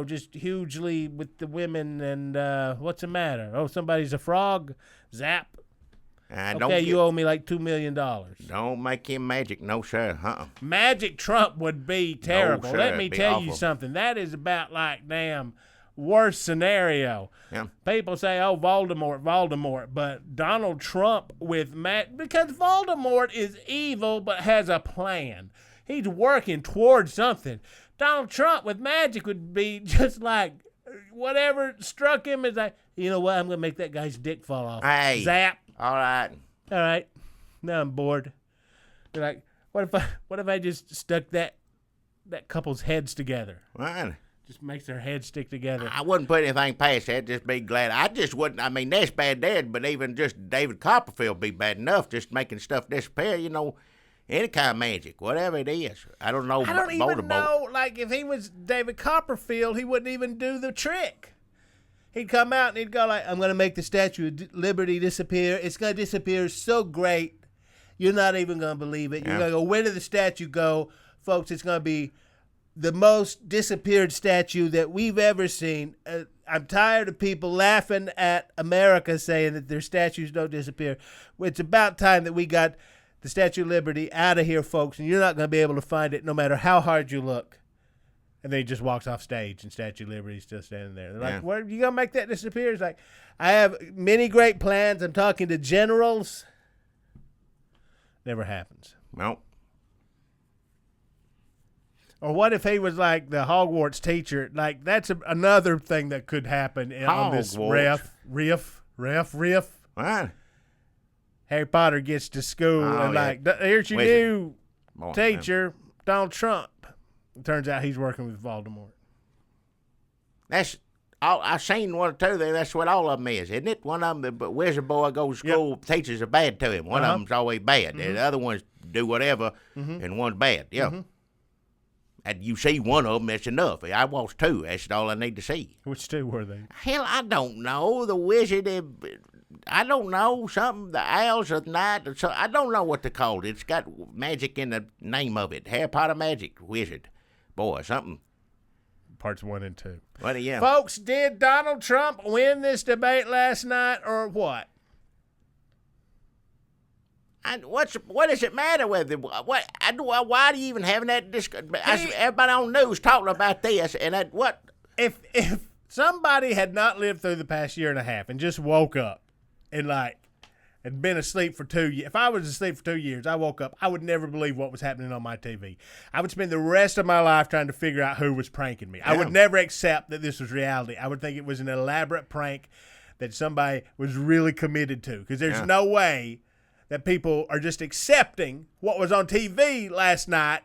just hugely with the women. And what's the matter? Oh, somebody's a frog? Zap. Okay, you owe me like $2 million. Don't make him magic, no sir. Magic Trump would be terrible. sir, Let me it'd be tell you awful. something. That is about like damn worst scenario. Yeah. People say, "Oh, Voldemort," but Donald Trump with because Voldemort is evil but has a plan. He's working towards something. Donald Trump with magic would be just like whatever struck him is like, you know what? I'm gonna make that guy's dick fall off. Hey. Zap. All right. All right. Now I'm bored. They're like, what if I just stuck that couple's heads together? Well, Just makes their heads stick together. I wouldn't put anything past that. Just be glad. I just wouldn't. I mean, that's bad, Dad. But even just David Copperfield be bad enough. Just making stuff disappear. Any kind of magic, whatever it is. I don't know. I don't even Voldemort. know. Like if he was David Copperfield, he wouldn't even do the trick. He'd come out and he'd go like, "I'm gonna make the Statue of Liberty disappear. It's gonna disappear so great, you're not even gonna believe it. You're Yeah. gonna go, where did the statue go, folks? It's gonna be the most disappeared statue that we've ever seen. I'm tired of people laughing at America saying that their statues don't disappear. It's about time that we got the Statue of Liberty out of here, folks, and you're not going to be able to find it no matter how hard you look." And then he just walks off stage, and Statue of Liberty's still standing there. They're like, Yeah. "What, you going to make that disappear?" It's like, "I have many great plans. I'm talking to generals." Never happens. Well, Or what if he was like the Hogwarts teacher? Like, that's another thing that could happen on this Hogwarts? riff. well, Harry Potter gets to school Oh, and yeah. like, here's your Wizard. new boy, teacher, Donald Trump. It turns out he's working with Voldemort. That's all. I've seen one or two there. That's what all of them is, isn't it? One of them, the wizard boy goes to school. Teachers are bad to him. One of them's always bad. The other ones do whatever, and one's bad. Yeah. And you see one of them, that's enough. I watched two. That's all I need to see. Which two were they? Hell, I don't know. The wizard, I don't know. Something, the owls of night. Or so, I don't know what to call it. It's got magic in the name of it. Harry Potter magic wizard. Boy, something. Parts 1 and 2. What, yeah. Folks, did Donald Trump win this debate last night or what? What does it matter with it? Why do you even have that discussion? Everybody on the news talking about this and that. What if somebody had not lived through the past year and a half and just woke up and had been asleep for 2 years? If I was asleep for 2 years, I woke up, I would never believe what was happening on my TV. I would spend the rest of my life trying to figure out who was pranking me. I would never accept that this was reality. I would think it was an elaborate prank that somebody was really committed to, because there's no way that people are just accepting what was on TV last night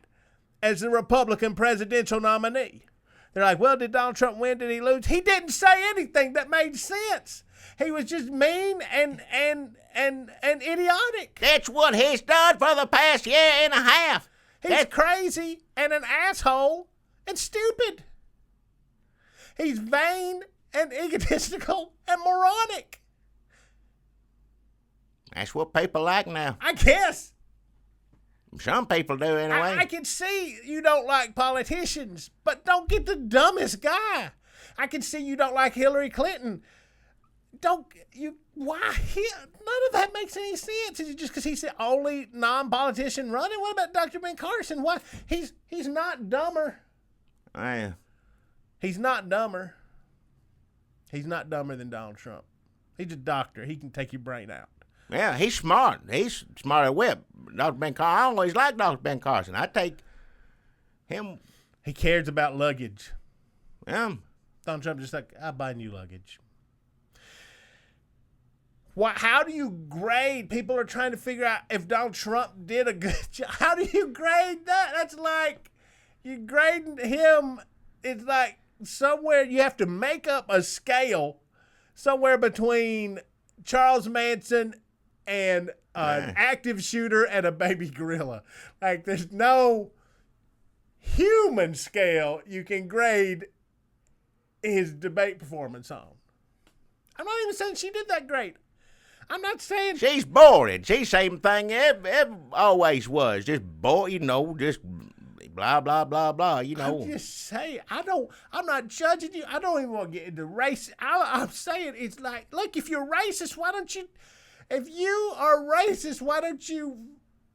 as the Republican presidential nominee. They're like, well, did Donald Trump win? Did he lose? He didn't say anything that made sense. He was just mean and idiotic. That's what he's done for the past year and a half. He's crazy and an asshole and stupid. He's vain and egotistical and moronic. That's what people like now. I guess. Some people do anyway. I can see you don't like politicians, but don't get the dumbest guy. I can see you don't like Hillary Clinton. Why? None of that makes any sense. Is it just because he's the only non-politician running? What about Dr. Ben Carson? Why? He's not dumber. He's not dumber. He's not dumber than Donald Trump. He's a doctor. He can take your brain out. Yeah, he's smart. He's smart at whip. Dr. Ben Carson. I always liked Dr. Ben Carson. I take him. He cares about luggage. Yeah. Donald Trump just like, I'll buy new luggage. How do you grade? People are trying to figure out if Donald Trump did a good job. How do you grade that? That's like, you grading him. It's like somewhere you have to make up a scale somewhere between Charles Manson and an active shooter and a baby gorilla. Like, there's no human scale you can grade his debate performance on. I'm not even saying she did that great. I'm not saying she's boring. She's same thing always was. Just boring, just blah blah blah blah. I'm just saying. I'm not judging you. I don't even want to get into race. I'm saying it's like, look, if you're racist, why don't you? If you are racist, why don't you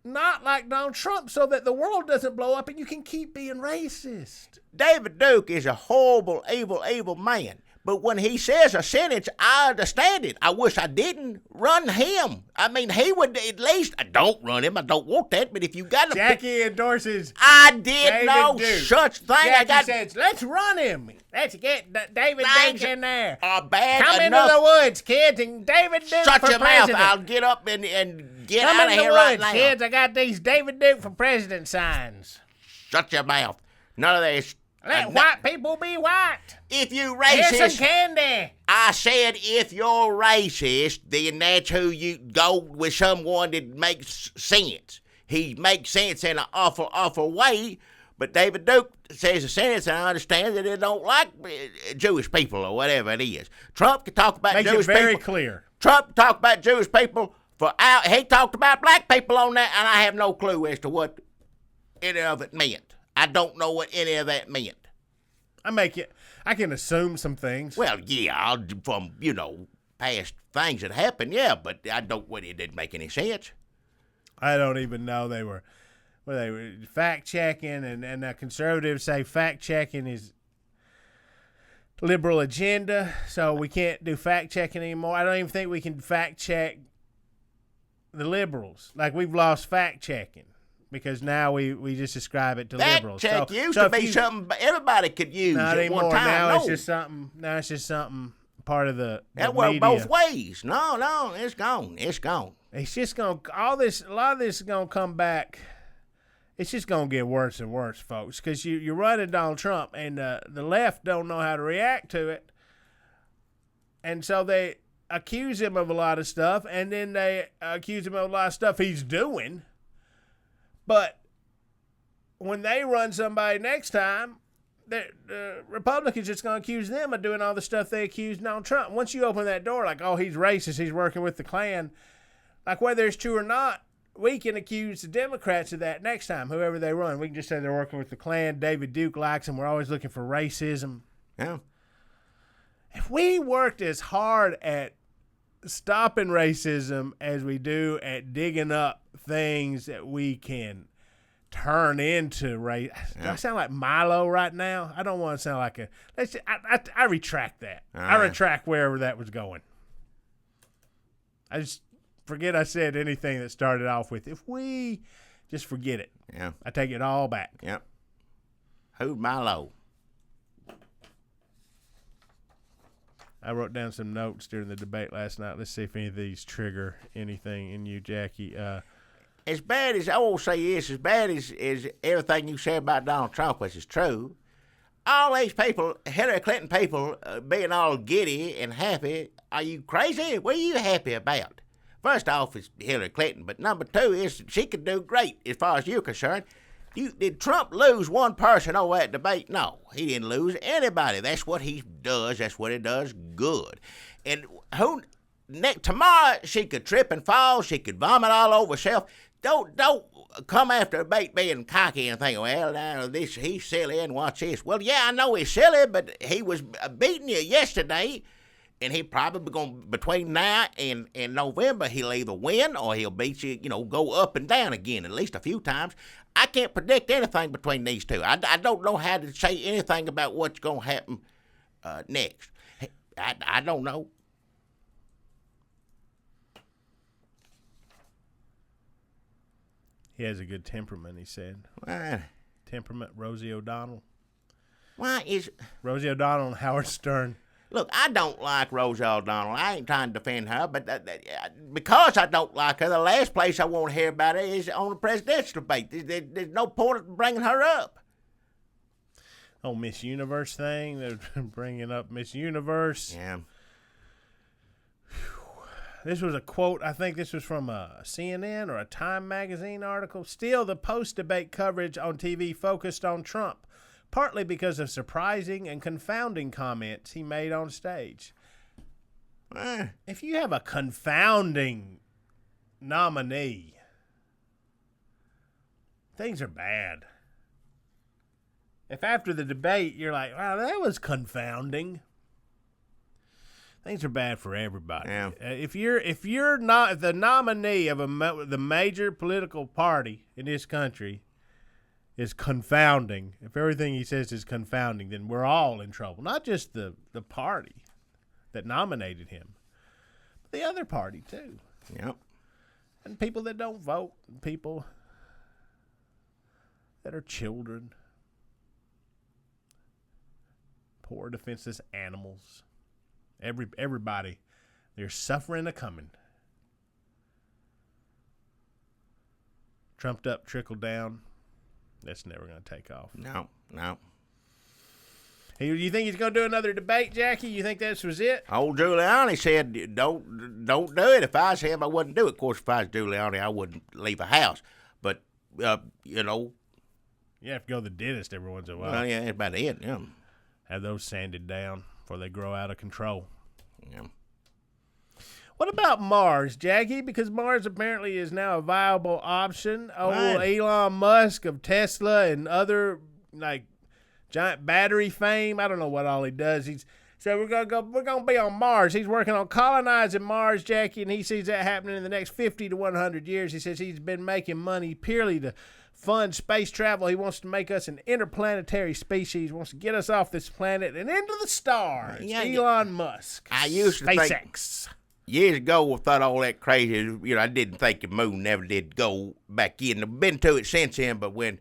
not like Donald Trump so that the world doesn't blow up and you can keep being racist? David Duke is a horrible, evil man. But when he says a sentence, I understand it. I wish I didn't run him. I mean, he would at least. I don't run him. I don't want that. But if you got to, Jackie endorses. I did no such thing. Jackie says, "Let's run him. Let's get David Duke in there. Bad Come enough. into the woods, kids, and David Duke Shut for your president. mouth. I'll get up and get Come out of into here the right woods, now. kids. I got these David Duke for president signs. Shut your mouth. None of this. Let white people be white. If you Here's racist, some candy. I said if you're racist, then that's who you go with, someone that makes sense. He makes sense in an awful way, but David Duke says a sentence, and I understand that they don't like Jewish people or whatever it is. Trump can talk about Makes Jewish it very people. clear. Trump talked about Jewish people he talked about black people on that, and I have no clue as to what any of it meant. I don't know what any of that meant. I can assume some things. Well, yeah, from, past things that happened, yeah, but I don't, it didn't make any sense. I don't even know they were fact-checking, and the conservatives say fact-checking is liberal agenda, so we can't do fact-checking anymore. I don't even think we can fact-check the liberals. Like, we've lost fact-checking. Because now we just ascribe it to liberals. Fact check used to be something everybody could use not at anymore. one time. Now it's just something. Now it's just something part of the that worked media. both ways. No, it's gone. It's gone. It's just gonna a lot of this is gonna come back. It's just gonna get worse and worse, folks. Because you're running Donald Trump, and the left don't know how to react to it, and so they accuse him of a lot of stuff, and then they accuse him of a lot of stuff he's doing. But when they run somebody next time, the Republicans just going to accuse them of doing all the stuff they accused Donald Trump. Once you open that door, like, oh, he's racist, he's working with the Klan, like whether it's true or not, we can accuse the Democrats of that next time, whoever they run. We can just say they're working with the Klan. David Duke likes them. We're always looking for racism. Yeah. If we worked as hard at stopping racism as we do at digging up things that we can turn into race. Do I sound like Milo right now? I don't want to sound like a. I retract that. I retract wherever that was going. I just forget I said anything that started off with if we just forget it. Yeah. I take it all back. Yep. Who's Milo? I wrote down some notes during the debate last night. Let's see if any of these trigger anything in you, Jackie. As bad as I will say this, as bad as everything you said about Donald Trump, which is true, all these people, Hillary Clinton people, being all giddy and happy, are you crazy? What are you happy about? First off, it's Hillary Clinton, but number two is she could do great as far as you're concerned. Did Trump lose one person over that debate? No, he didn't lose anybody. That's what he does. That's what he does good. And tomorrow she could trip and fall. She could vomit all over herself. Don't come after a debate being cocky and think, well, now he's silly and watch this. Well, yeah, I know he's silly, but he was beating you yesterday. And he probably going to, between now and November, he'll either win or he'll beat you, go up and down again at least a few times. I can't predict anything between these two. I don't know how to say anything about what's going to happen next. I don't know. He has a good temperament, he said. Temperament, Rosie O'Donnell. Why is... Rosie O'Donnell and Howard Stern. Look, I don't like Rosie O'Donnell. I ain't trying to defend her, but because I don't like her, the last place I want to hear about her is on the presidential debate. There's no point in bringing her up. Oh, Miss Universe thing. They're bringing up Miss Universe. Yeah. This was a quote. I think this was from a CNN or a Time magazine article. Still, the post-debate coverage on TV focused on Trump, partly because of surprising and confounding comments he made on stage. If you have a confounding nominee, things are bad. If after the debate you're like, wow, that was confounding, things are bad for everybody. Yeah. If you're not the nominee of the major political party in this country is confounding, if everything he says is confounding, then we're all in trouble. Not just the party that nominated him, but the other party too. Yep. And people that don't vote, people that are children, poor defenseless animals. Everybody, they're suffering a coming. Trumped up, trickled down. That's never going to take off. No. Hey, you think he's going to do another debate, Jackie? You think this was it? Old Giuliani said, don't do it. If I was him, I wouldn't do it. Of course, if I was Giuliani, I wouldn't leave a house. But, You have to go to the dentist every once in a while. Well, yeah, that's about it, yeah. Have those sanded down before they grow out of control. Yeah. What about Mars, Jackie? Because Mars apparently is now a viable option. Old Elon Musk of Tesla and other giant battery fame. I don't know what all he does. He's said we're gonna be on Mars. He's working on colonizing Mars, Jackie, and he sees that happening in the next 50 to 100 years. He says he's been making money purely to fund space travel. He wants to make us an interplanetary species. He wants to get us off this planet and into the stars. Yeah, Elon Musk. I used to SpaceX. Years ago, I thought all that crazy. I didn't think the moon never did go back in. I've been to it since then, but when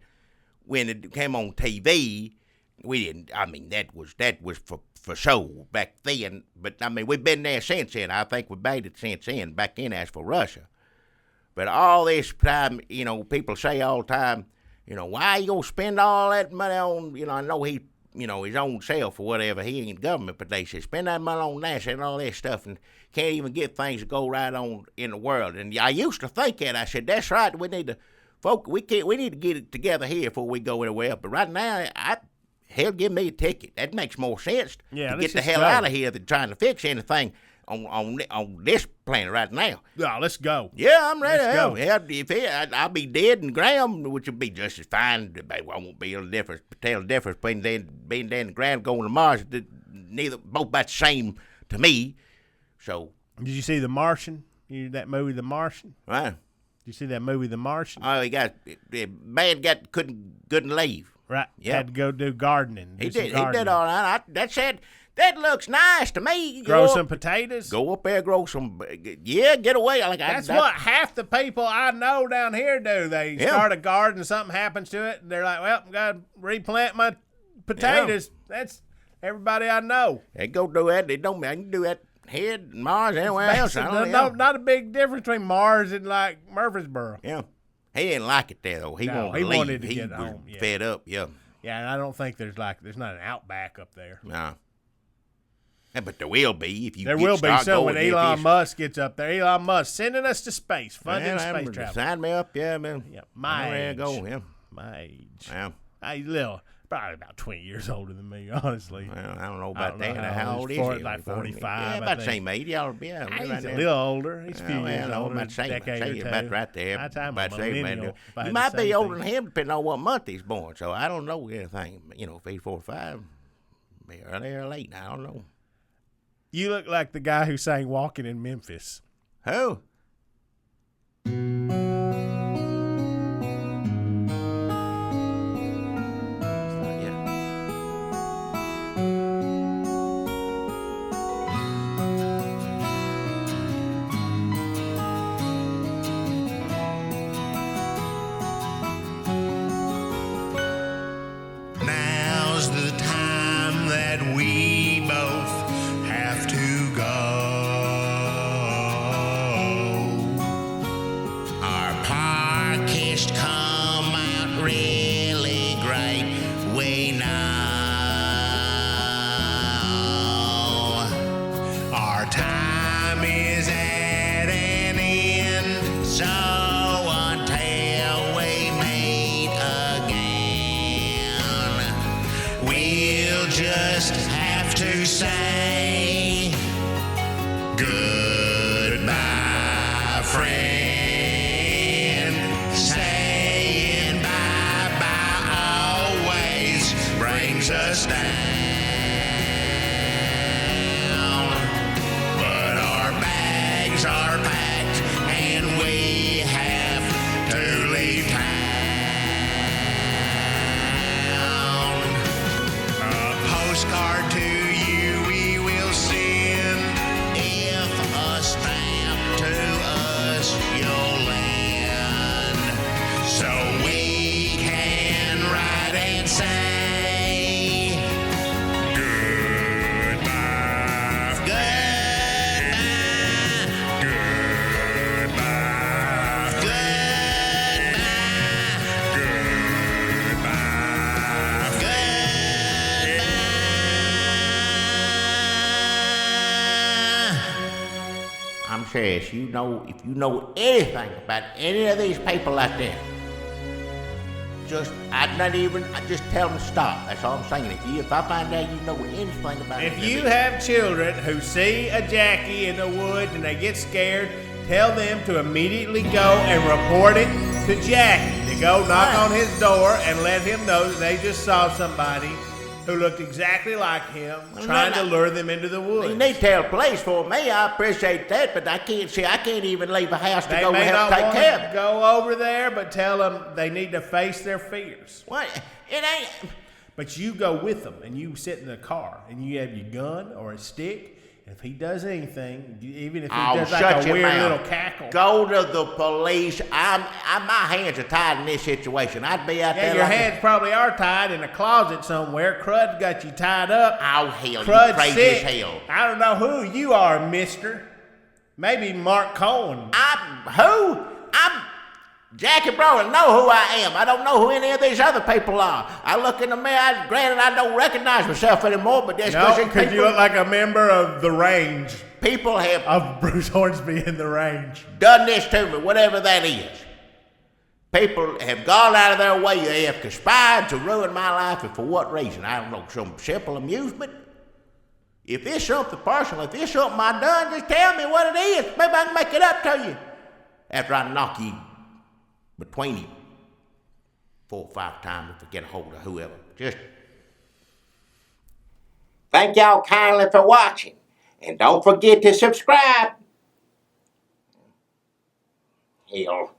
it came on TV, we didn't. I mean, that was for show back then. But I mean, we've been there since then. I think we made it since then. Back then, as for Russia. But all this time, people say all the time, why you gonna spend all that money on? I know he, his own self or whatever. He ain't government, but they say spend that money on NASA and all that stuff, and can't even get things to go right on in the world. And I used to think that. I said that's right. We need to, folks. We need to get it together here before we go anywhere. But right now, hell, give me a ticket. That makes more sense to get the hell out of here than trying to fix anything on this planet right now. Yeah, let's go. Yeah, I'm ready. Let's Hell, I'll be dead and ground, which would be just as fine. I won't be able to tell the difference between being dead and ground going to Mars. Both about the same to me. So. Did you see The Martian? That movie, The Martian? Right. You see that movie, The Martian? Oh, the man couldn't leave. Right. Yep. Had to go do gardening. He did all right. That looks nice to me. Grow some potatoes. Go up there, grow some. Yeah, get away. That's what half the people I know down here do. They start a garden, something happens to it, and they're like, well, I got to replant my potatoes. Yeah. That's everybody I know. They go do that. I can do that here, Mars, anywhere else. Not a big difference between Mars and like Murfreesboro. Yeah. He didn't like it there, though. He wanted to get home. Yeah. Fed up, yeah. Yeah, and I don't think there's not an Outback up there. No. Yeah, but there will be if you. There will be so when Elon Musk gets up there. Elon Musk sending us to space, funding space travel. Sign me up, yeah, man. Yeah, my age. Yeah. My age. Yeah. Probably about 20 years older than me, honestly. Well, I don't know about that. How old is he? Like 45. Yeah, about the same age. He's a little older. He's a few years older. About right there. About the same. He might be older than him, depending on what month he's born. So I don't know anything. If he's 45, be early or late. I don't know. You look like the guy who sang "Walking in Memphis." Who? Now's the time that we both have to go. Our podcast come out really great, we know. Our time is at an end, so until we meet again, we'll just have to say goodbye, friend. Saying bye-bye always brings us down. But our bags are packed and we have to leave town. A postcard to you we will send if a stamp to us you'll lend, so we can write and say goodbye, goodbye, goodbye, goodbye. I'm serious. If you know anything about any of these people out there, I just tell them to stop. That's all I'm saying. If I find out you know anything about If you have children who see a Jackie in the woods and they get scared, tell them to immediately go and report it to Jackie. To go knock on his door and let him know that they just saw somebody who looked exactly like him trying to lure them into the woods. You need to tell the police for me. I appreciate that, but I can't even leave a house to They go may help not take want care of to it. go over there, but tell them they need to face their fears. What? It ain't. But you go with them, and you sit in the car, and you have your gun or a stick. If he does anything, even if he does like a weird little cackle. Go to the police. My hands are tied in this situation. I'd be out there. Yeah, your hands probably are tied in a closet somewhere. Crud got you tied up. Oh, hell, Crud's you crazy sick. as hell. I don't know who you are, mister. Maybe Mark Cohen. Jackie Brown know who I am. I don't know who any of these other people are. I look in the mirror, granted I don't recognize myself anymore, but that's because you look like a member of The Range. People have Of Bruce Hornsby in The Range. done this to me, whatever that is. People have gone out of their way. They have conspired to ruin my life, and for what reason? I don't know, some simple amusement? If it's something personal, if it's something I done, just tell me what it is. Maybe I can make it up to you. After I knock you between you 4 or 5 times if I get a hold of whoever. Just thank y'all kindly for watching. And don't forget to subscribe. Hell.